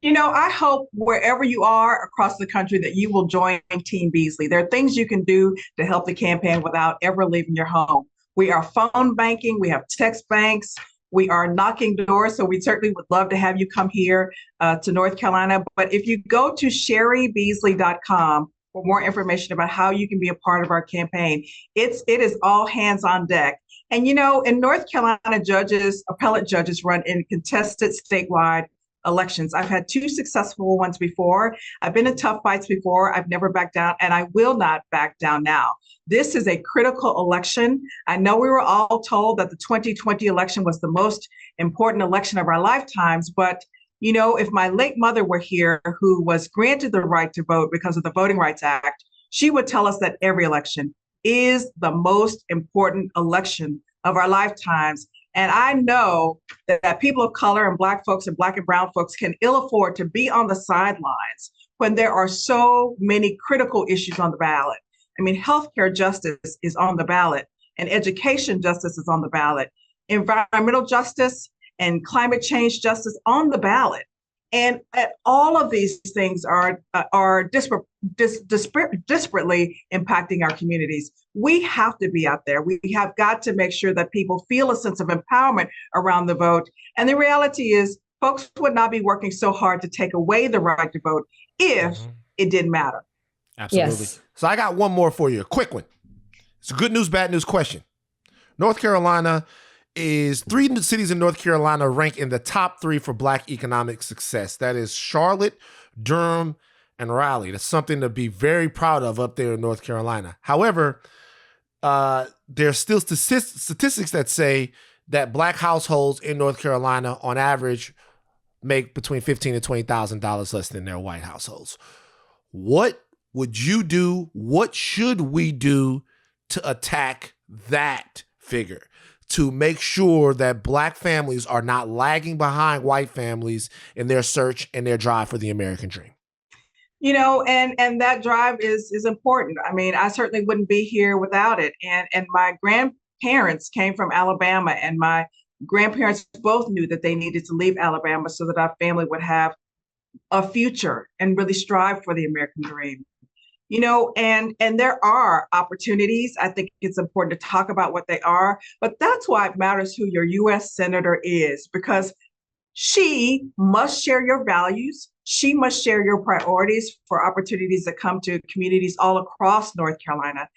I hope wherever you are across the country that you will join Team Beasley. There are things you can do to help the campaign without ever leaving your home. We are phone banking. We have text banks. We are knocking doors. So we certainly would love to have you come here to North Carolina. But if you go to SherryBeasley.com for more information about how you can be a part of our campaign, it is all hands on deck. And, in North Carolina, appellate judges run in contested statewide elections. I've had 2 successful ones before. I've been in tough fights before. I've never backed down, and I will not back down now. This is a critical election. I know we were all told that the 2020 election was the most important election of our lifetimes, but if my late mother were here, who was granted the right to vote because of the Voting Rights Act, she would tell us that every election is the most important election of our lifetimes. And I know that people of color and Black folks and Black and brown folks can ill afford to be on the sidelines when there are so many critical issues on the ballot. I mean, healthcare justice is on the ballot, and education justice is on the ballot, environmental justice and climate change justice on the ballot. And all of these things are disparately impacting our communities. We have to be out there. We have got to make sure that people feel a sense of empowerment around the vote. And the reality is, folks would not be working so hard to take away the right to vote if it didn't matter. Absolutely. Yes. So I got one more for you, a quick one. It's a good news, bad news question. North Carolina is 3 cities in North Carolina rank in the top 3 for Black economic success. That is Charlotte, Durham, and Raleigh. That's something to be very proud of up there in North Carolina. However, there's still statistics that say that Black households in North Carolina on average make between $15,000 and $20,000 less than their white households. What would you do? What should we do to attack that figure, to make sure that Black families are not lagging behind white families in their search and their drive for the American dream? And that drive is important. I mean, I certainly wouldn't be here without it. And my grandparents came from Alabama, and my grandparents both knew that they needed to leave Alabama so that our family would have a future and really strive for the American dream. And there are opportunities. I think it's important to talk about what they are, but that's why it matters who your U.S. Senator is, because she must share your values. She must share your priorities for opportunities that come to communities all across North Carolina.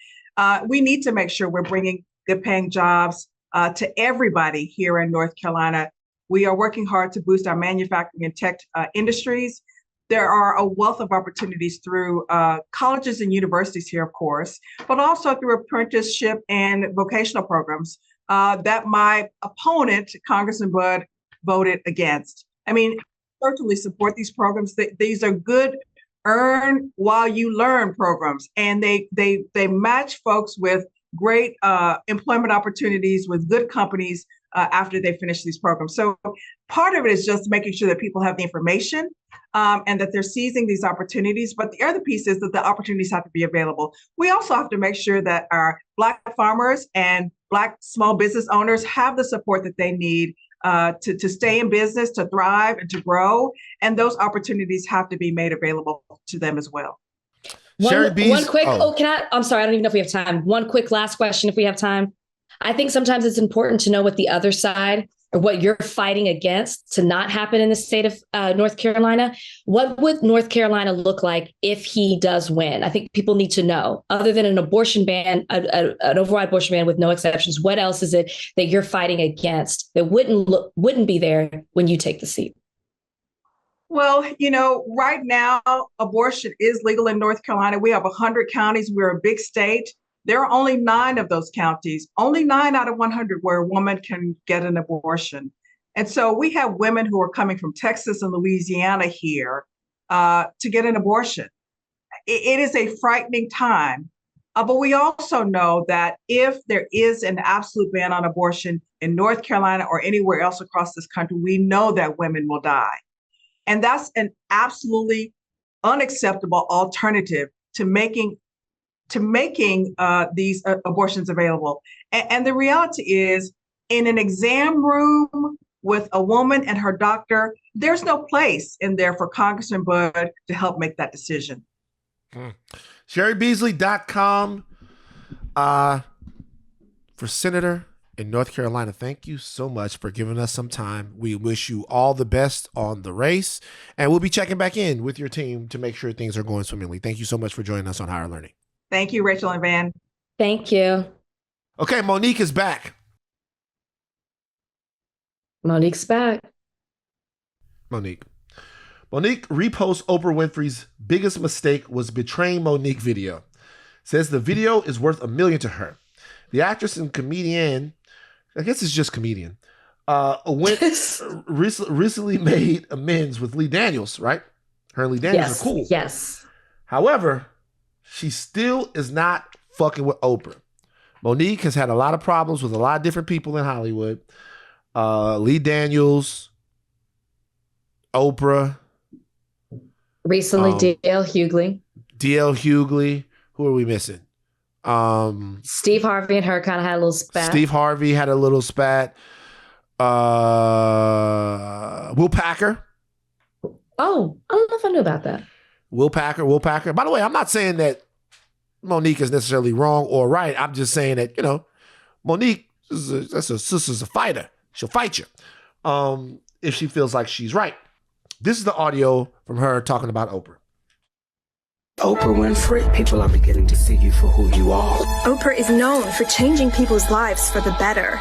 We need to make sure we're bringing good paying jobs to everybody here in North Carolina. We are working hard to boost our manufacturing and tech industries. There are a wealth of opportunities through colleges and universities here, of course, but also through apprenticeship and vocational programs that my opponent, Congressman Budd, voted against. I mean, certainly support these programs. These are good earn while you learn programs, and they match folks with great employment opportunities with good companies after they finish these programs. So part of it is just making sure that people have the information and that they're seizing these opportunities. But the other piece is that the opportunities have to be available. We also have to make sure that our Black farmers and Black small business owners have the support that they need to stay in business, to thrive, and to grow. And those opportunities have to be made available to them as well. One quick, I'm sorry, I don't even know if we have time. One quick last question, if we have time. I think sometimes it's important to know what the other side or what you're fighting against to not happen in the state of North Carolina. What would North Carolina look like if he does win? I think people need to know, other than an abortion ban, an override abortion ban with no exceptions, what else is it that you're fighting against that wouldn't be there when you take the seat? Well, right now, abortion is legal in North Carolina. We have 100 counties. We're a big state. There are only 9 of those counties, only 9 out of 100 where a woman can get an abortion. And so we have women who are coming from Texas and Louisiana here to get an abortion. It is a frightening time. But we also know that if there is an absolute ban on abortion in North Carolina or anywhere else across this country, we know that women will die. And that's an absolutely unacceptable alternative to making these abortions available. And the reality is, in an exam room with a woman and her doctor, there's no place in there for Congressman Bud to help make that decision. SherryBeasley.com for Senator in North Carolina. Thank you so much for giving us some time. We wish you all the best on the race, and we'll be checking back in with your team to make sure things are going swimmingly. Thank you so much for joining us on Higher Learning. Thank you, Rachel and Van. Thank you. Okay, Monique is back. Monique's back. Monique reposts Oprah Winfrey's biggest mistake was betraying Monique video. Says the video is worth $1 million to her. The actress and comedian, I guess it's just comedian, recently made amends with Lee Daniels, right? Her and Lee Daniels are cool. Yes. However, she still is not fucking with Oprah. Monique has had a lot of problems with a lot of different people in Hollywood. Lee Daniels, Oprah. Recently, D.L. Hughley. D.L. Hughley. Who are we missing? Steve Harvey and her kind of had a little spat. Steve Harvey had a little spat. Will Packer. Oh, I don't know if I knew about that. Will Packer. By the way, I'm not saying that Monique is necessarily wrong or right. I'm just saying that, Monique is a fighter. She'll fight you if she feels like she's right. This is the audio from her talking about Oprah. Oprah Winfrey, people are beginning to see you for who you are. Oprah is known for changing people's lives for the better.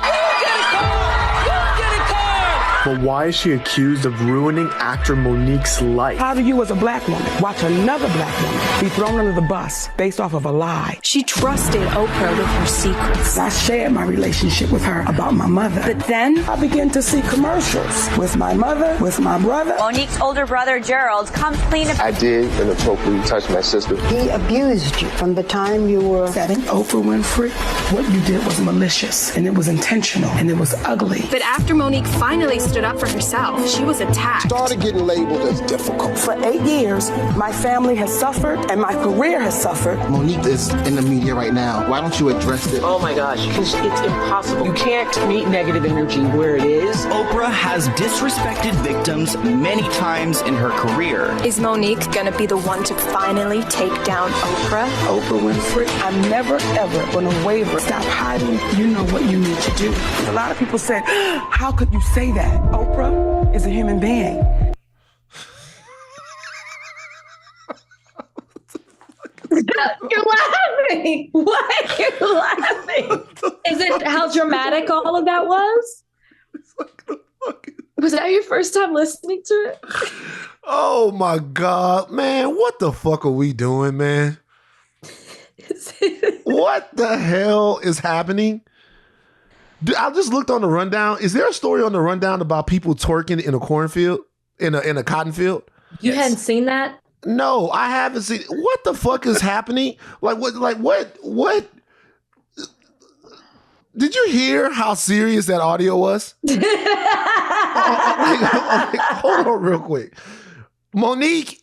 But why is she accused of ruining actor Monique's life? How do you, as a black woman, watch another black woman be thrown under the bus based off of a lie? She trusted Oprah with her secrets. I shared my relationship with her about my mother. But then I began to see commercials with my mother, with my brother. Monique's older brother, Gerald, comes clean about. I did inappropriately touch my sister. He abused you from the time you were 7. Oprah Winfrey, what you did was malicious, and it was intentional, and it was ugly. But after Monique finally stood up for herself, she was attacked. Started getting labeled as difficult. For 8 years, my family has suffered, and my career has suffered. Monique is in the media right now. Why don't you address it? Oh my gosh, because it's impossible. You can't meet negative energy where it is. Oprah has disrespected victims many times in her career. Is Monique gonna be the one to finally take down Oprah? Oprah Winfrey, I'm never ever gonna waver. Stop hiding. You know what you need to do. A lot of people say, how could you say that? Oprah is a human being. You're laughing. Why are you laughing? Is it how dramatic all of that was? Was that your first time listening to it? Oh my God, man. What the fuck are we doing, man? What the hell is happening? I just looked on the rundown. Is there a story on the rundown about people twerking in a cornfield, in a cotton field? You hadn't seen that? No, I haven't seen. What the fuck is happening? What? Did you hear how serious that audio was? Hold on real quick. Monique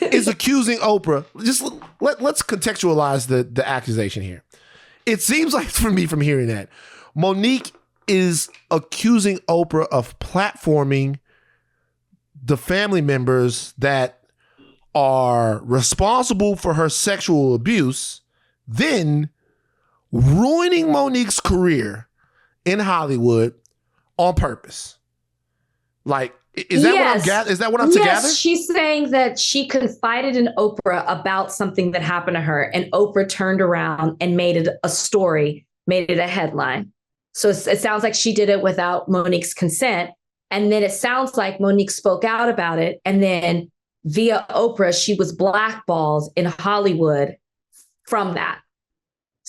is accusing Oprah. Just let's contextualize the accusation here. It seems like, for me, from hearing that, Monique is accusing Oprah of platforming the family members that are responsible for her sexual abuse, then ruining Monique's career in Hollywood on purpose. Like, is that what I'm to gather? Yes, she's saying that she confided in Oprah about something that happened to her, and Oprah turned around and made it a story, made it a headline. So it sounds like she did it without Monique's consent. And then it sounds like Monique spoke out about it. And then via Oprah, she was blackballed in Hollywood from that.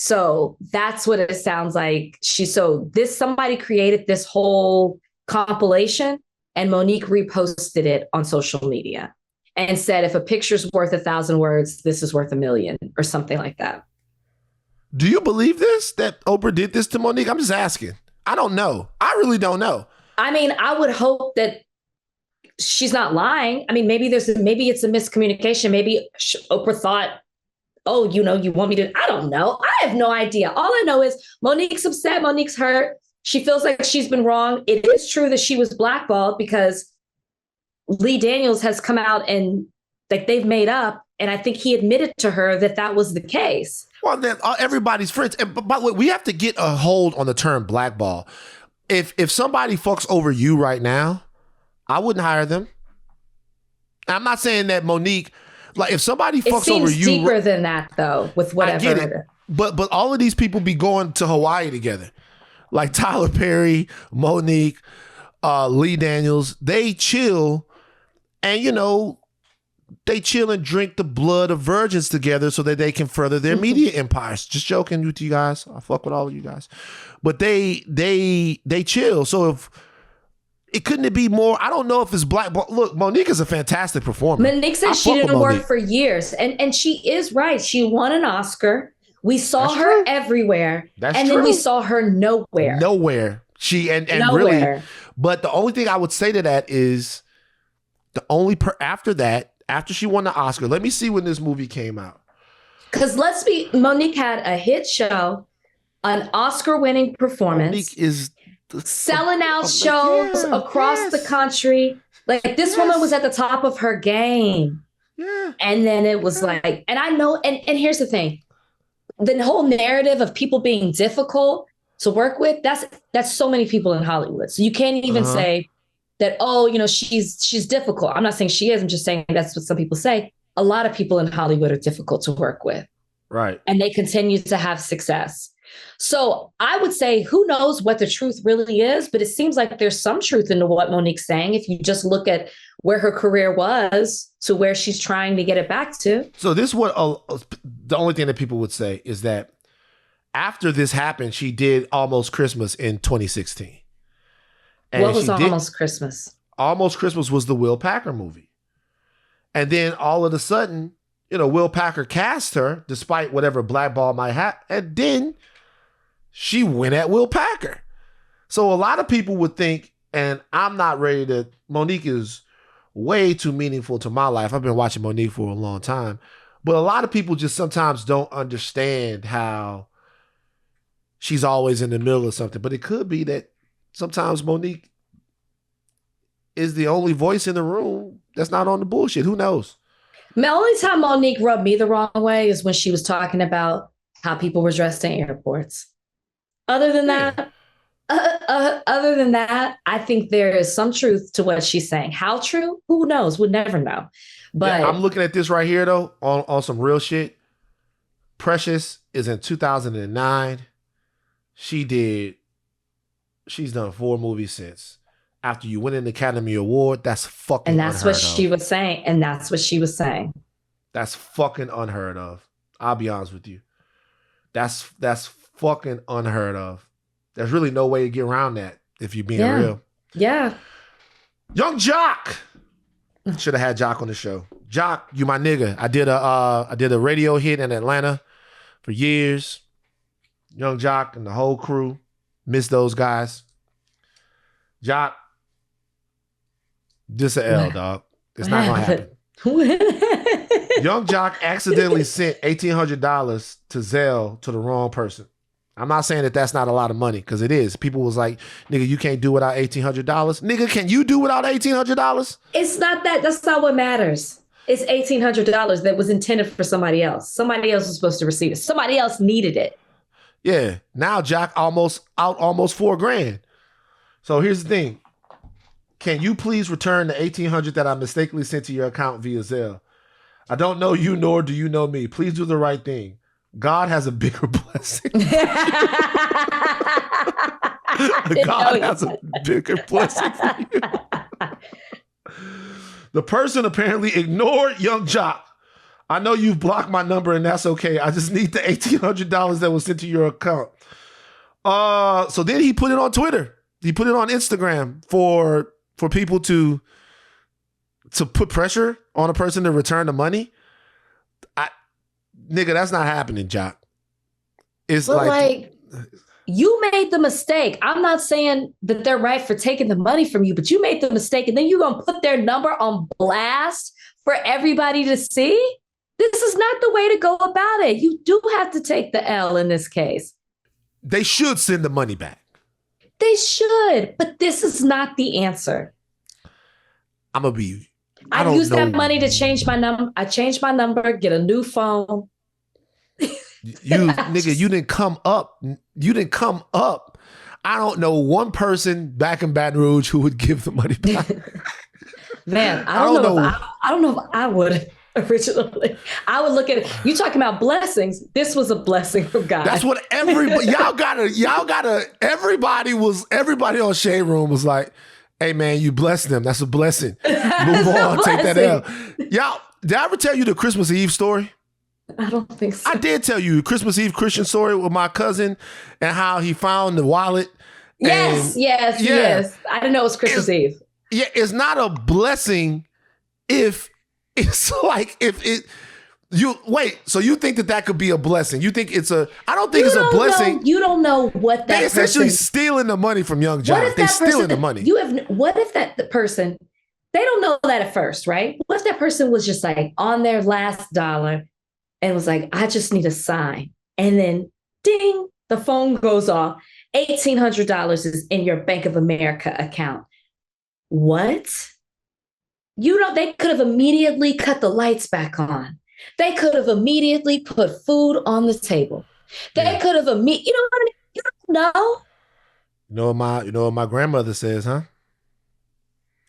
So that's what it sounds like. Somebody created this whole compilation and Monique reposted it on social media and said, if a picture's worth 1,000 words, this is worth 1,000,000 or something like that. Do you believe this, that Oprah did this to Monique? I'm just asking. I don't know. I really don't know. I mean, I would hope that she's not lying. I mean, maybe it's a miscommunication. Maybe Oprah thought, oh, you want me to, I don't know. I have no idea. All I know is Monique's upset. Monique's hurt. She feels like she's been wrong. It is true that she was blackballed because Lee Daniels has come out and like they've made up. And I think he admitted to her that was the case. Well, then everybody's friends. And by the way, we have to get a hold on the term blackball. If somebody fucks over you right now, I wouldn't hire them. I'm not saying that Monique, like if somebody fucks over you. It seems deeper than that though, with whatever. I get it. But all of these people be going to Hawaii together. Like Tyler Perry, Monique, Lee Daniels, they chill and, they chill and drink the blood of virgins together so that they can further their media empires. Just joking with you guys. I fuck with all of you guys. But they chill. So couldn't it be more? I don't know if it's black. Look, Monique is a fantastic performer. Monique said she didn't work for years. And she is right. She won an Oscar. We saw her everywhere. That's true. And then we saw her nowhere. Nowhere. And nowhere. Really, but the only thing I would say to that is after she won the Oscar, let me see when this movie came out. Because Monique had a hit show, an Oscar-winning performance. Monique is selling out shows across the country. Like this woman was at the top of her game. Yeah. And then it was like, and I know, and here's the thing. The whole narrative of people being difficult to work with, that's so many people in Hollywood. So you can't even say that, she's difficult. I'm not saying she is. I'm just saying that's what some people say. A lot of people in Hollywood are difficult to work with. Right. And they continue to have success. So I would say, who knows what the truth really is, but it seems like there's some truth into what Monique's saying. If you just look at where her career was to where she's trying to get it back to. So this is what the only thing that people would say is that after this happened, she did Almost Christmas in 2016. And what was Almost Christmas? Almost Christmas was the Will Packer movie. And then all of a sudden, Will Packer cast her despite whatever blackball might have. And then she went at Will Packer. So a lot of people would think, and I'm not ready to, Monique is way too meaningful to my life. I've been watching Monique for a long time. But a lot of people just sometimes don't understand how she's always in the middle of something. But it could be that sometimes Monique is the only voice in the room that's not on the bullshit. Who knows? The only time Monique rubbed me the wrong way is when she was talking about how people were dressed in airports. Other than that, I think there is some truth to what she's saying. How true? Who knows? We'll never know. But I'm looking at this right here, though, on some real shit. Precious is in 2009. She's done 4 movies since. After you win an Academy Award, that's fucking unheard of. And that's what she was saying. And that's what she was saying. That's fucking unheard of. I'll be honest with you. That's fucking unheard of. There's really no way to get around that if you're being real. Yeah. Young Jock. Should have had Jock on the show. Jock, you my nigga. I did a radio hit in Atlanta for years. Young Jock and the whole crew. Miss those guys. Jock, this a L, dog. It's not gonna happen. Young Jock accidentally sent $1,800 to Zelle to the wrong person. I'm not saying that that's not a lot of money, because it is. People was like, nigga, you can't do without $1,800. Nigga, can you do without $1,800? It's not that. That's not what matters. It's $1,800 that was intended for somebody else. Somebody else was supposed to receive it. Somebody else needed it. Yeah. Now Jock almost $4,000. So here's the thing. Can you please return the $1,800 that I mistakenly sent to your account via Zelle? I don't know you, nor do you know me. Please do the right thing. God has a bigger blessing. God has a bigger blessing for you. The person apparently ignored Young Jock. I know you've blocked my number and that's okay. I just need the $1,800 that was sent to your account. So then he put it on Twitter. He put it on Instagram for people to put pressure on a person to return the money. Nigga, that's not happening, Jock. It's like you made the mistake. I'm not saying that they're right for taking the money from you, but you made the mistake and then you're going to put their number on blast for everybody to see? This is not the way to go about it. You do have to take the L in this case. They should send the money back. They should, but this is not the answer. I'm going to be... I used that money to change my number. I changed my number, get a new phone. Nigga, you didn't come up. You didn't come up. I don't know one person back in Baton Rouge who would give the money back. Man, I don't know if I would originally. I would look at it. You talking about blessings. This was a blessing from God. That's what everybody, everybody on Shade Room was like, hey man, you blessed them. That's a blessing. Move on, take that L. Y'all, did I ever tell you the Christmas Eve story? I don't think so. I did tell you Christmas Eve Christian story with my cousin and how he found the wallet. Yes. I didn't know it was Christmas Eve. Yeah, it's not a blessing if it's like so you think that could be a blessing? You think it's I don't think it's a blessing. You don't know what that person... They essentially stealing the money from Young Jock. They stealing the money. What if the person, they don't know that at first, right? What if that person was just like on their last dollar and was like, I just need a sign. And then ding, the phone goes off. $1,800 is in your Bank of America account. What? They could have immediately cut the lights back on. They could have immediately put food on the table. They could have you know what I mean? You don't know. You know what my grandmother says, huh?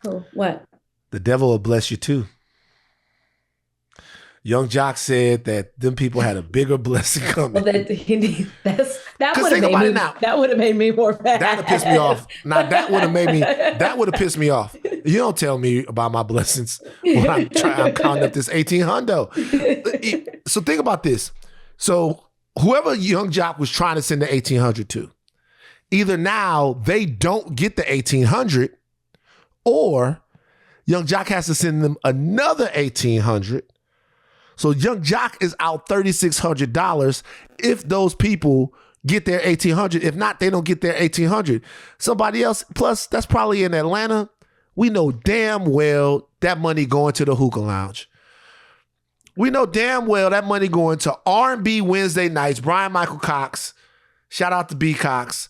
Oh, what? The devil will bless you too. Young Jock said that them people had a bigger blessing coming. Well, that would have made me more mad. That would have pissed me off. Now that would have pissed me off. You don't tell me about my blessings when I'm counting up this 1,800. So think about this. So whoever Young Jock was trying to send the 1,800 to, either now they don't get the 1,800, or Young Jock has to send them another 1,800. So Young Jock is out $3,600 if those people get their 1,800. If not, they don't get their 1,800. Somebody else, plus that's probably in Atlanta. We know damn well that money going to the hookah lounge. We know damn well that money going to R&B Wednesday nights. Brian Michael Cox, shout out to B Cox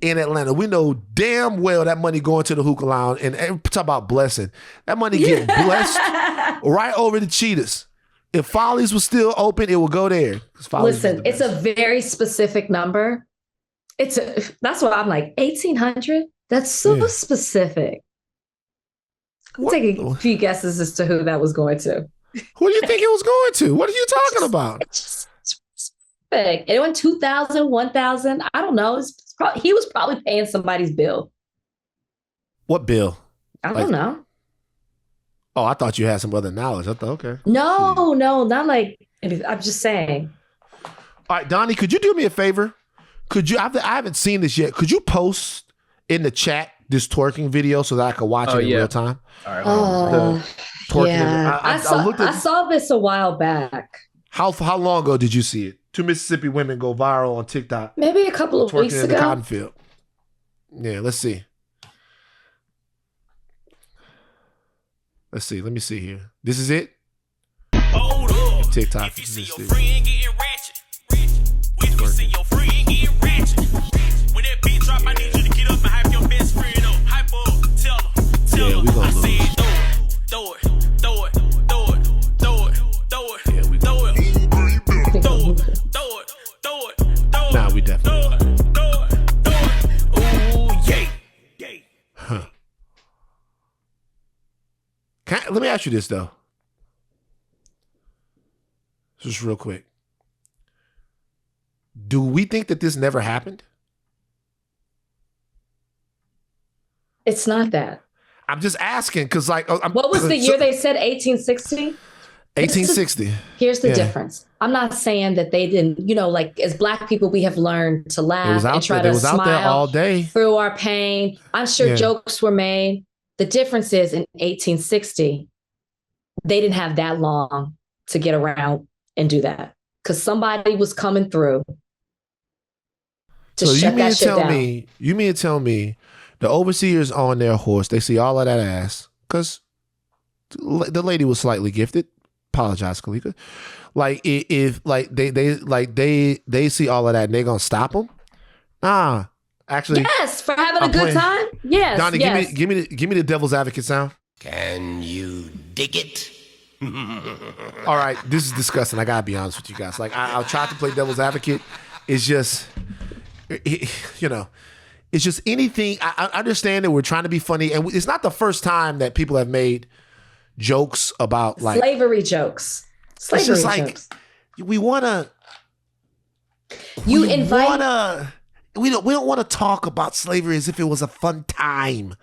in Atlanta. We know damn well that money going to the hookah lounge. And talk about blessing. That money get blessed right over the Cheetahs. If Follies was still open, it would go there. Listen, it's a very specific number. That's why I'm like, 1,800? That's so specific. I'm taking a few guesses as to who that was going to. Who do you think it was going to? What are you talking about? It's specific. It went 2,000, 1,000. I don't know. He was probably paying somebody's bill. What bill? I don't know. Oh, I thought you had some other knowledge. I thought, okay. No, not like, I'm just saying. All right, Donnie, could you do me a favor? Could you, I haven't seen this yet. Could you post in the chat this twerking video so that I could watch it in real time? All right. Yeah. I saw this a while back. How long ago did you see it? 2 Mississippi women go viral on TikTok. Maybe a couple of weeks ago. In the cotton field. Yeah, let's see. Let's see. Let me see here. This is it? TikTok. If you see your friend getting ratchet, if you see your friend getting ratchet, when that beat drop, I need you to get up and hype your best friend up. Hype up. Tell her. Yeah, we gonna lose. Throw it. Yeah, we gonna throw it. Nah, we definitely. Ooh, yay. Huh. Let me ask you this, though. Just real quick. Do we think that this never happened? It's not that. I'm just asking because, like, what was the year they said? 1860? 1860. Here's the difference. I'm not saying that they didn't, like as Black people, we have learned to laugh and try to smile out there all day through our pain. I'm sure jokes were made. The difference is in 1860, they didn't have that long to get around and do that because somebody was coming through to shut that shit down. You mean to tell me the overseers on their horse, they see all of that ass because the lady was slightly gifted. Apologize, Kalika. Like if they see all of that and they're gonna stop them? Actually, yes, for having a good time. Yes, Donnie, yes. give me the devil's advocate sound. Can you dig it? All right, this is disgusting. I gotta be honest with you guys. Like I'll try to play devil's advocate. It's just, it's just anything. I understand that we're trying to be funny, and it's not the first time that people have made jokes about like slavery jokes. Slavery it's just jokes. Like we wanna. You we invite. Wanna, we don't want to talk about slavery as if it was a fun time.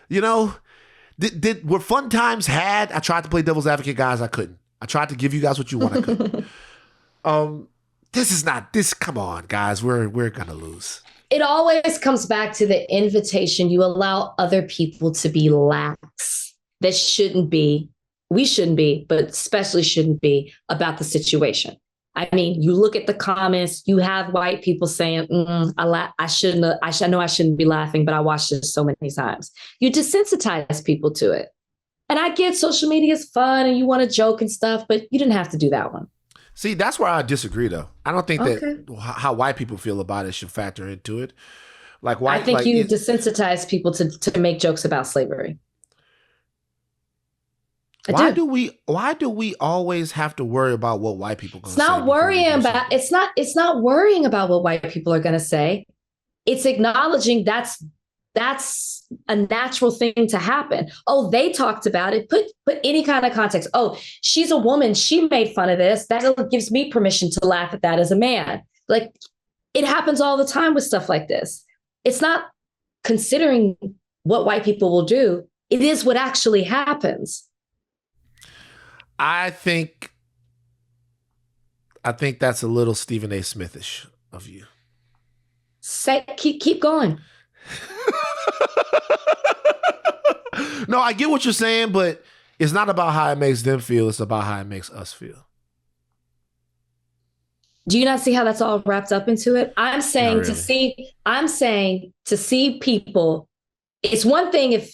Were fun times had? I tried to play devil's advocate, guys. I couldn't. I tried to give you guys what you want. I couldn't. This. Come on, guys. We're gonna lose. It always comes back to the invitation. You allow other people to be lax. That shouldn't be. We shouldn't be, but especially shouldn't be about the situation. I mean, you look at the comments. You have white people saying, I shouldn't be laughing, but I watched this so many times. You desensitize people to it. And I get social media is fun and you want to joke and stuff, but you didn't have to do that one. See, that's where I disagree, though. I don't think that how white people feel about it should factor into it. I think you desensitize people to make jokes about slavery. Why do we always have to worry about what white people are going to say? It's not worrying about what white people are going to say. It's acknowledging that's a natural thing to happen. Oh, they talked about it. Put any kind of context. Oh, she's a woman. She made fun of this. That gives me permission to laugh at that as a man. Like, it happens all the time with stuff like this. It's not considering what white people will do. It is what actually happens. I think that's a little Stephen A. Smithish of you. Keep going. No, I get what you're saying, but it's not about how it makes them feel. It's about how it makes us feel. Do you not see how that's all wrapped up into it? I'm saying to see people. It's one thing if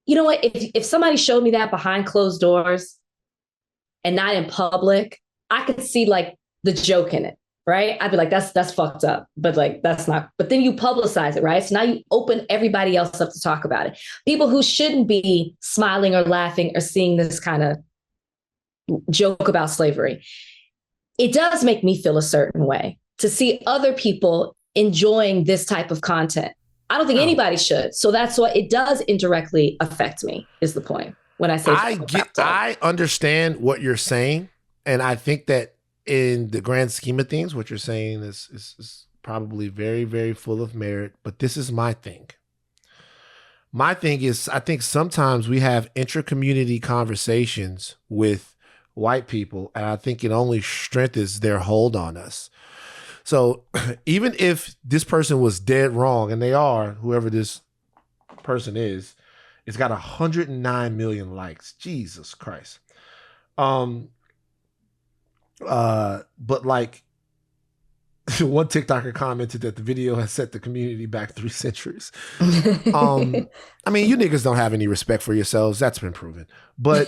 if somebody showed me that behind closed doors and not in public, I could see the joke in it. Right? I'd be like, that's fucked up, but that's not, but then you publicize it, right? So now you open everybody else up to talk about it. People who shouldn't be smiling or laughing or seeing this kind of joke about slavery. It does make me feel a certain way to see other people enjoying this type of content. I don't think anybody should. So that's why it does indirectly affect me, is the point. When I say I understand what you're saying. And I think that in the grand scheme of things, what you're saying is probably very, very full of merit. But this is my thing. My thing is, I think sometimes we have intra-community conversations with white people, and I think it only strengthens their hold on us. So even if this person was dead wrong, and they are, whoever this person is, it's got 109 million likes. Jesus Christ. But one TikToker commented that the video has set the community back 3 centuries. I mean, you niggas don't have any respect for yourselves. That's been proven. But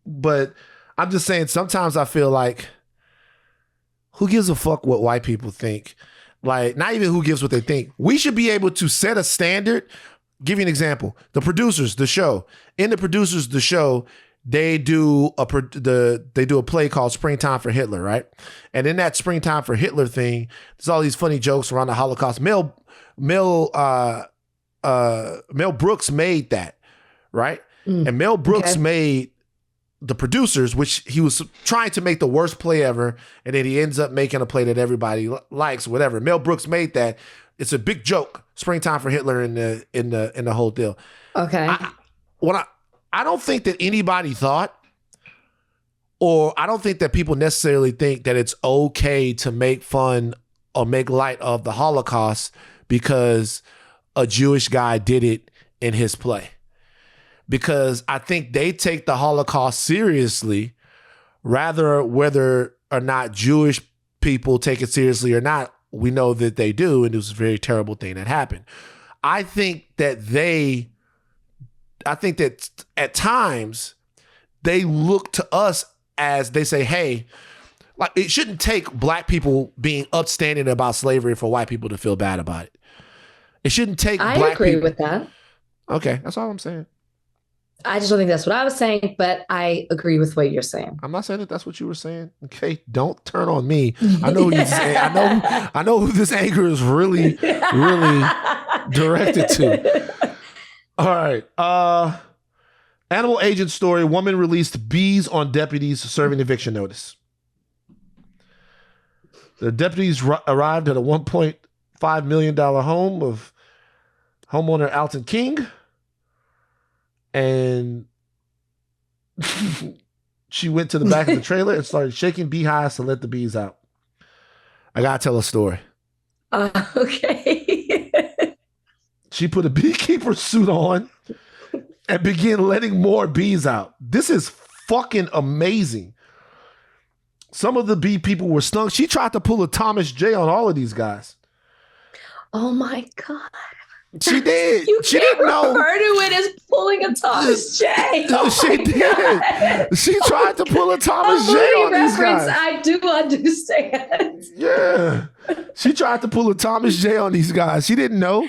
but I'm just saying, sometimes I feel like, who gives a fuck what white people think? Like, not even who gives what they think. We should be able to set a standard. Give you an example. The producers, the show. In the producers, the show, they do a play called Springtime for Hitler, right? And in that Springtime for Hitler thing, there's all these funny jokes around the Holocaust. Mel Brooks made that, right? And Mel Brooks made the producers, which he was trying to make the worst play ever, and then he ends up making a play that everybody likes, whatever. Mel Brooks made that. It's a big joke. Springtime for Hitler in the whole deal. Okay. I don't think that anybody thought or I don't think that people necessarily think that it's okay to make fun or make light of the Holocaust because a Jewish guy did it in his play. Because I think they take the Holocaust seriously, rather whether or not Jewish people take it seriously or not, we know that they do, and it was a very terrible thing that happened. I think that at times they look to us as they say, hey, like it shouldn't take black people being upstanding about slavery for white people to feel bad about it. It shouldn't take I black agree people. with that. Okay, that's all I'm saying. I just don't think that's what I was saying, but I agree with what you're saying. I'm not saying that that's what you were saying. Okay, don't turn on me. I know who I know who this anger is really, really directed to. All right. Animal agent story. Woman released bees on deputies serving eviction notice. The deputies arrived at a $1.5 million home of homeowner Alton King. And she went to the back of the trailer and started shaking beehives to let the bees out. I gotta tell a story. Okay. She put a beekeeper suit on and began letting more bees out. This is fucking amazing. Some of the bee people were stung. She tried to pull a Thomas J on all of these guys. Oh my God. She did. She didn't know. Refer to it as pulling a Thomas J. No, she did. She tried to pull a Thomas J on these guys. I do understand. Yeah. She tried to pull a Thomas J on these guys. She didn't know.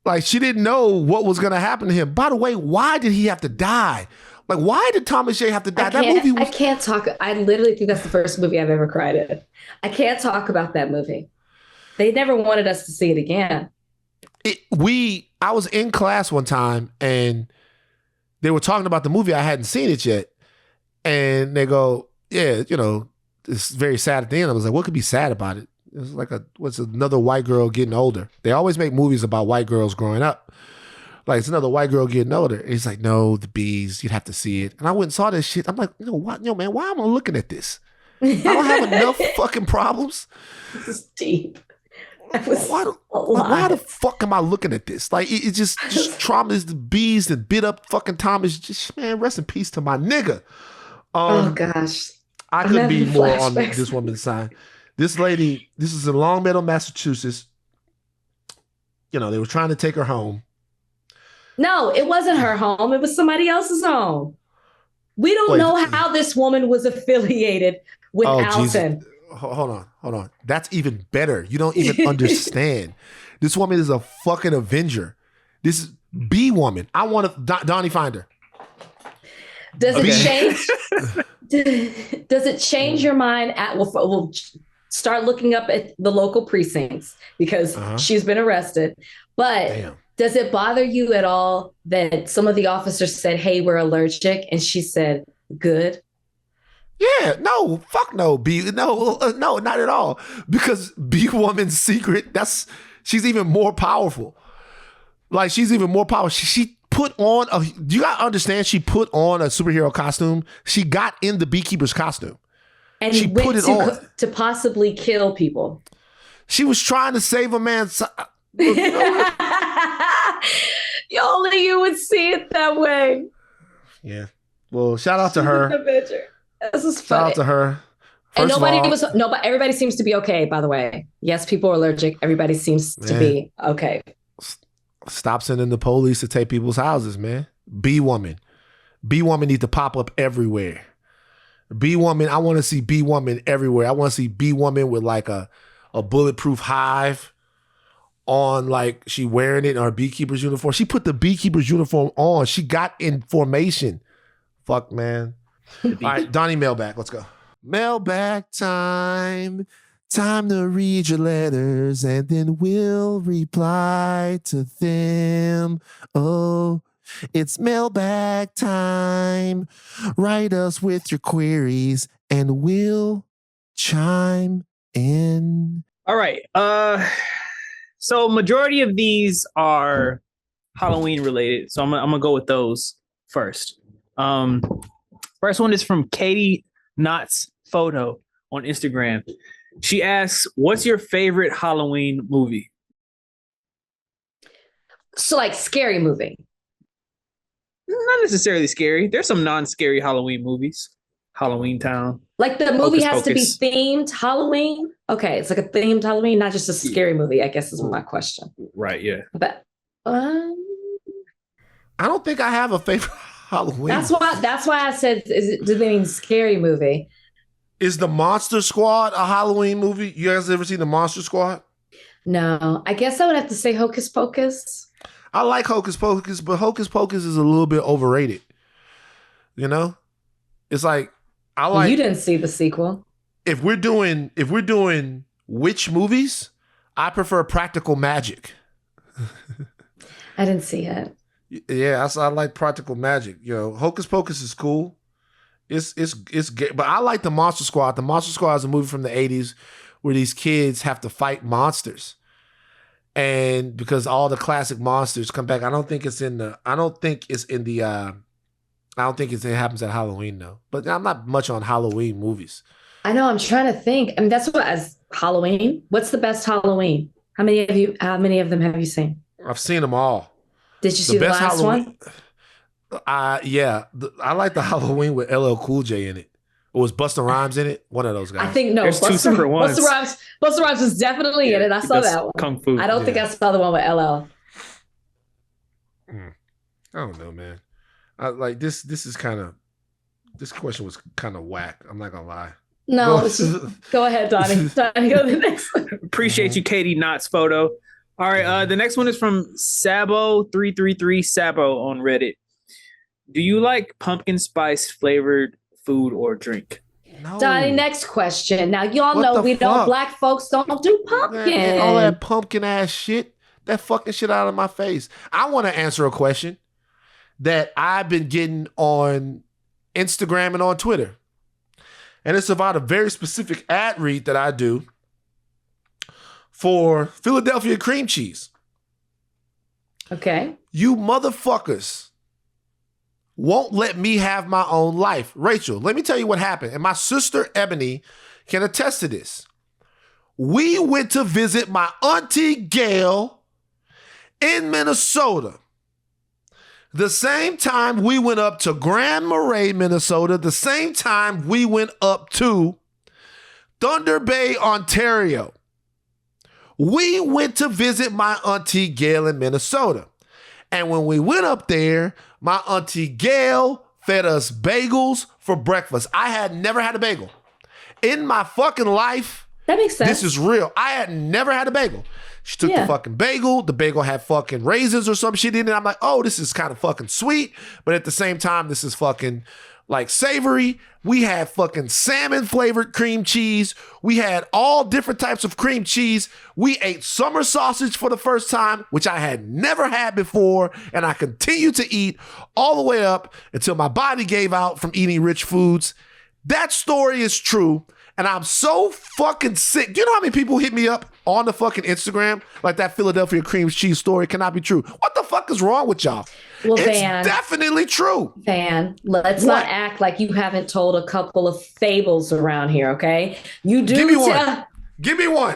Like, she didn't know what was going to happen to him. By the way, why did he have to die? Like, why did Thomas J have to die? That movie was... I can't talk. I literally think that's the first movie I've ever cried in. I can't talk about that movie. They never wanted us to see it again. I was in class one time and they were talking about the movie. I hadn't seen it yet. And they go, yeah, you know, it's very sad at the end. I was like, what could be sad about it? It was like what's another white girl getting older? They always make movies about white girls growing up. Like, it's another white girl getting older. And he's like, no, the bees, you'd have to see it. And I went and saw this shit. I'm like, man, why am I looking at this? I don't have enough fucking problems. This is deep. Why the fuck am I looking at this? Like, it just traumas the bees and bit up fucking Thomas. Just, man, rest in peace to my nigga. Oh gosh, I couldn't be more on this woman's side. This lady, this is in Longmeadow, Massachusetts. You know, they were trying to take her home. No, it wasn't her home. It was somebody else's home. We don't know how this woman was affiliated with Alton. Jesus. Hold on. That's even better. You don't even understand. This woman is a fucking Avenger. This is B woman. I want to Donnie find her. Does it change your mind? We'll start looking up at the local precincts because she's been arrested. But does it bother you at all that some of the officers said, "Hey, we're allergic," and she said, "Good"? Yeah, no, fuck no, B, no, not at all. Because B woman's secret, she's even more powerful. Like, she's even more powerful. She put on you gotta understand, she put on a superhero costume. She got in the beekeeper's costume. And she put it on to possibly kill people. She was trying to save a man's. Only you would see it that way. Yeah. Well, shout out to her. This is funny. Shout out to her. And but everybody seems to be okay, by the way. Yes, people are allergic. Everybody seems to be okay. Stop sending the police to take people's houses, man. B woman need to pop up everywhere. B woman, I want to see B woman everywhere. I want to see B woman with like a bulletproof hive on, like she wearing it in her beekeeper's uniform. She put the beekeeper's uniform on. She got in formation. Fuck, man. All right, Donnie, mailbag. Let's go. Mailbag time. Time to read your letters and then we'll reply to them. Oh, it's mailbag time. Write us with your queries and we'll chime in. All right. So majority of these are Halloween related. So I'm gonna go with those first. First one is from Katie Knott's photo on Instagram. She asks, "What's your favorite Halloween movie?" So like scary movie. Not necessarily scary. There's some non-scary Halloween movies. Halloween Town. Like the movie Hocus has Pocus. to be themed Halloween. Okay, it's like a themed Halloween, not just a scary movie, I guess is my question. Right, yeah. But I don't think I have a favorite Halloween. that's why I said, do they mean scary movie? Is the Monster Squad a Halloween movie? You guys ever seen the Monster Squad? No, I guess I would have to say Hocus Pocus. I like Hocus Pocus, but Hocus Pocus is a little bit overrated. You know? It's like I like You didn't see the sequel. If we're doing witch movies, I prefer Practical Magic. I didn't see it. Yeah, I like Practical Magic. You know, Hocus Pocus is cool. It's gay, but I like the Monster Squad. The Monster Squad is a movie from the 80s where these kids have to fight monsters. And because all the classic monsters come back, I don't think it happens at Halloween though. But I'm not much on Halloween movies. I know, I'm trying to think. I mean, that's what as Halloween. What's the best Halloween? How many of them have you seen? I've seen them all. Did you see the last one? Yeah. I like the Halloween with LL Cool J in it. Or was Busta Rhymes in it? One of those guys. I think no. There's two separate ones. Busta Rhymes was definitely in it. I saw that one. Kung Fu. I don't think I saw the one with LL. I don't know, man. I like this question was kind of whack. I'm not gonna lie. No, go ahead, Donnie. Donnie, go to the next one. Appreciate you, Katie Knott's photo. All right, the next one is from Sabo333 Sabo on Reddit. Do you like pumpkin spice flavored food or drink? No. Donnie, next question. Now, y'all know black folks don't do pumpkin. Man, all that pumpkin ass shit, that fucking shit out of my face. I want to answer a question that I've been getting on Instagram and on Twitter. And it's about a very specific ad read that I do for Philadelphia cream cheese. Okay. You motherfuckers won't let me have my own life. Rachel, let me tell you what happened. And my sister Ebony can attest to this. We went to visit my auntie Gail in Minnesota. The same time we went up to Grand Marais, Minnesota, the same time we went up to Thunder Bay, Ontario. We went to visit my auntie Gail in Minnesota. And when we went up there, my auntie Gail fed us bagels for breakfast. I had never had a bagel. In my fucking life. That makes sense. This is real. I had never had a bagel. She took the fucking bagel. The bagel had fucking raisins or some shit in it. I'm like, oh, this is kind of fucking sweet. But at the same time, this is fucking like savory. We had fucking salmon flavored cream cheese. We had all different types of cream cheese. We ate summer sausage for the first time, which I had never had before. And I continued to eat all the way up until my body gave out from eating rich foods. That story is true. And I'm so fucking sick. Do you know how many people hit me up on the fucking Instagram? Like that Philadelphia cream cheese story cannot be true. What the fuck is wrong with y'all? Well, it's Van, definitely true. Van, let's not act like you haven't told a couple of fables around here, okay? You do. Give me one. Give me one.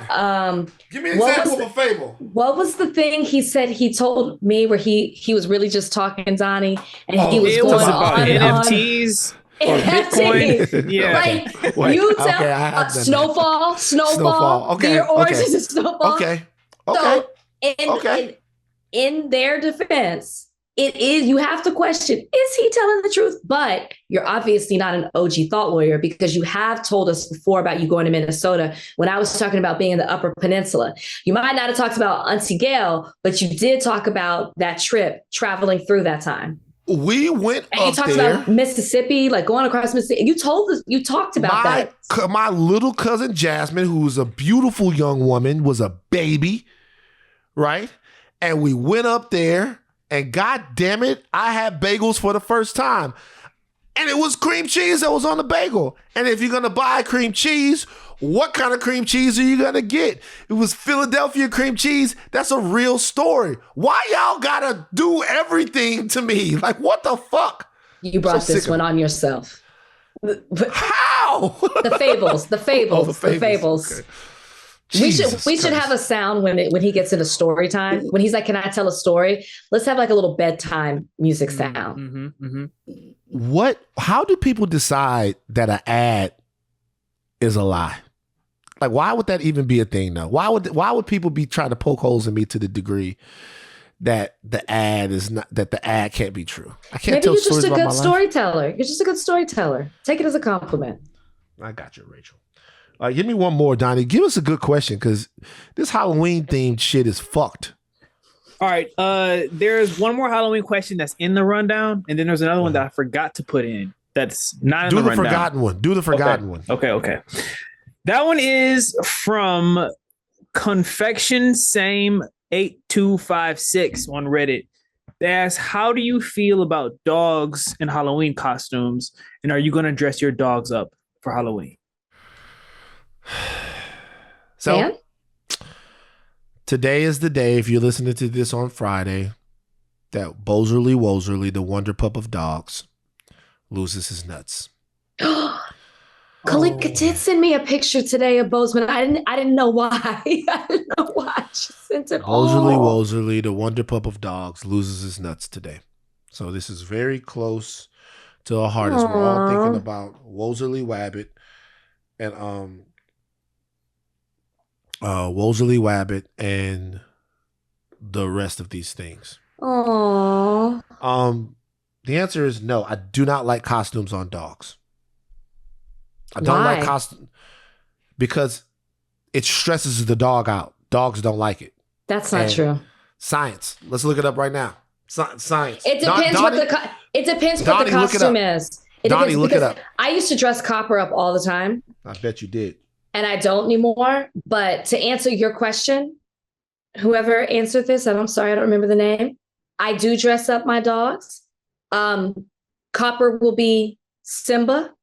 Give me an example of a fable. What was the thing he said he told me where he was really just talking, Donnie, and he was going about on NFTs. Or Bitcoin. Yeah. Like Wait, you tell okay, Snowfall. Okay. Your origins of Snowfall. Okay. So in their defense, it is, you have to question, is he telling the truth? But you're obviously not an OG thought lawyer because you have told us before about you going to Minnesota when I was talking about being in the Upper Peninsula. You might not have talked about Auntie Gail, but you did talk about that trip traveling through that time. We went and up you talked there. about Mississippi, like going across Mississippi. You talked about that. My little cousin Jasmine, who was a beautiful young woman, was a baby, right? And we went up there, and God damn it, I had bagels for the first time. And it was cream cheese that was on the bagel. And if you're gonna buy cream cheese, what kind of cream cheese are you gonna get? It was Philadelphia cream cheese. That's a real story. Why y'all gotta do everything to me? Like, what the fuck? You brought this one on yourself. How? No. The fables. Oh, the fables. Okay. We should have a sound when he gets into story time. When he's like, "Can I tell a story?" Let's have like a little bedtime music sound. How do people decide that an ad is a lie? Like, why would that even be a thing though? Why would people be trying to poke holes in me to the degree that the ad can't be true? I can't tell stories about my life. Maybe you're just a good storyteller. You're just a good storyteller. Take it as a compliment. I got you, Rachel. All right, give me one more, Donnie. Give us a good question, because this Halloween themed shit is fucked. All right. There's one more Halloween question that's in the rundown, and then there's another one that I forgot to put in. That's not in the rundown. Do the forgotten one. Okay. That one is from Confection Same 8256 on Reddit. They ask, how do you feel about dogs in Halloween costumes, and are you going to dress your dogs up for Halloween? So today is the day, if you're listening to this on Friday, that Woserly, the wonder pup of dogs, loses his nuts. Kalika did send me a picture today of Bozeman. I didn't know why. I didn't know why she sent it. Woserly, the wonder pup of dogs, loses his nuts today. So this is very close to our heart as we're all thinking about Woserly Wabbit and Woserly Wabbit and the rest of these things. Aww. The answer is no. I do not like costumes on dogs. I don't like costumes because it stresses the dog out. Dogs don't like it. That's not true. Science. Let's look it up right now. Science. It depends what the costume is. Donnie, look it up. I used to dress Copper up all the time. I bet you did. And I don't anymore. But to answer your question, whoever answered this, and I'm sorry, I don't remember the name. I do dress up my dogs. Copper will be Simba.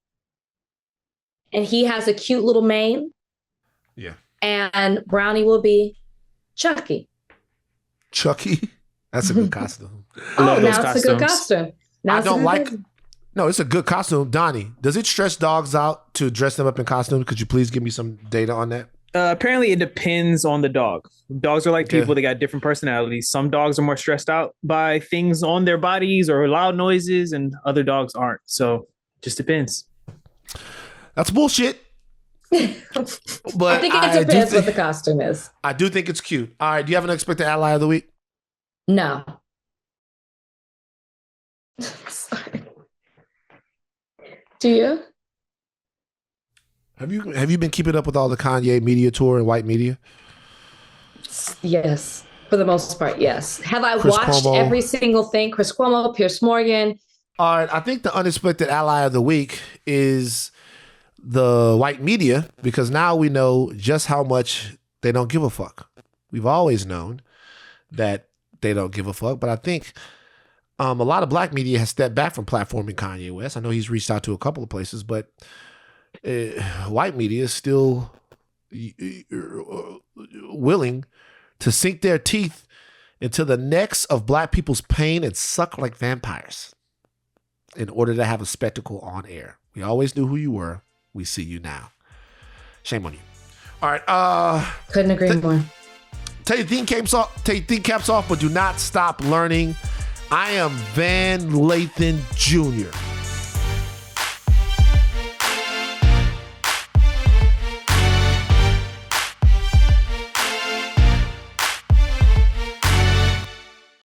And he has a cute little mane. Yeah. And Brownie will be Chucky. Chucky? That's a good costume. Now it's a good costume. No, it's a good costume. Donnie, does it stress dogs out to dress them up in costumes? Could you please give me some data on that? Apparently, it depends on the dog. Dogs are like people. They got different personalities. Some dogs are more stressed out by things on their bodies or loud noises, and other dogs aren't. So just depends. That's bullshit. But I think it depends what the costume is. I do think it's cute. All right. Do you have an expected ally of the week? No. Sorry. Do you? Have you been keeping up with all the Kanye media tour and white media? Yes. For the most part, yes. Have I watched every single thing? Chris Cuomo, Piers Morgan. All right. I think the unexpected ally of the week is the white media, because now we know just how much they don't give a fuck. We've always known that they don't give a fuck, but I think a lot of black media has stepped back from platforming Kanye West. I know he's reached out to a couple of places, but white media is still willing to sink their teeth into the necks of black people's pain and suck like vampires in order to have a spectacle on air. We always knew who you were. We see you now. Shame on you. All right. Couldn't agree more. Take your thinking caps off, but do not stop learning. I am Van Lathan Jr.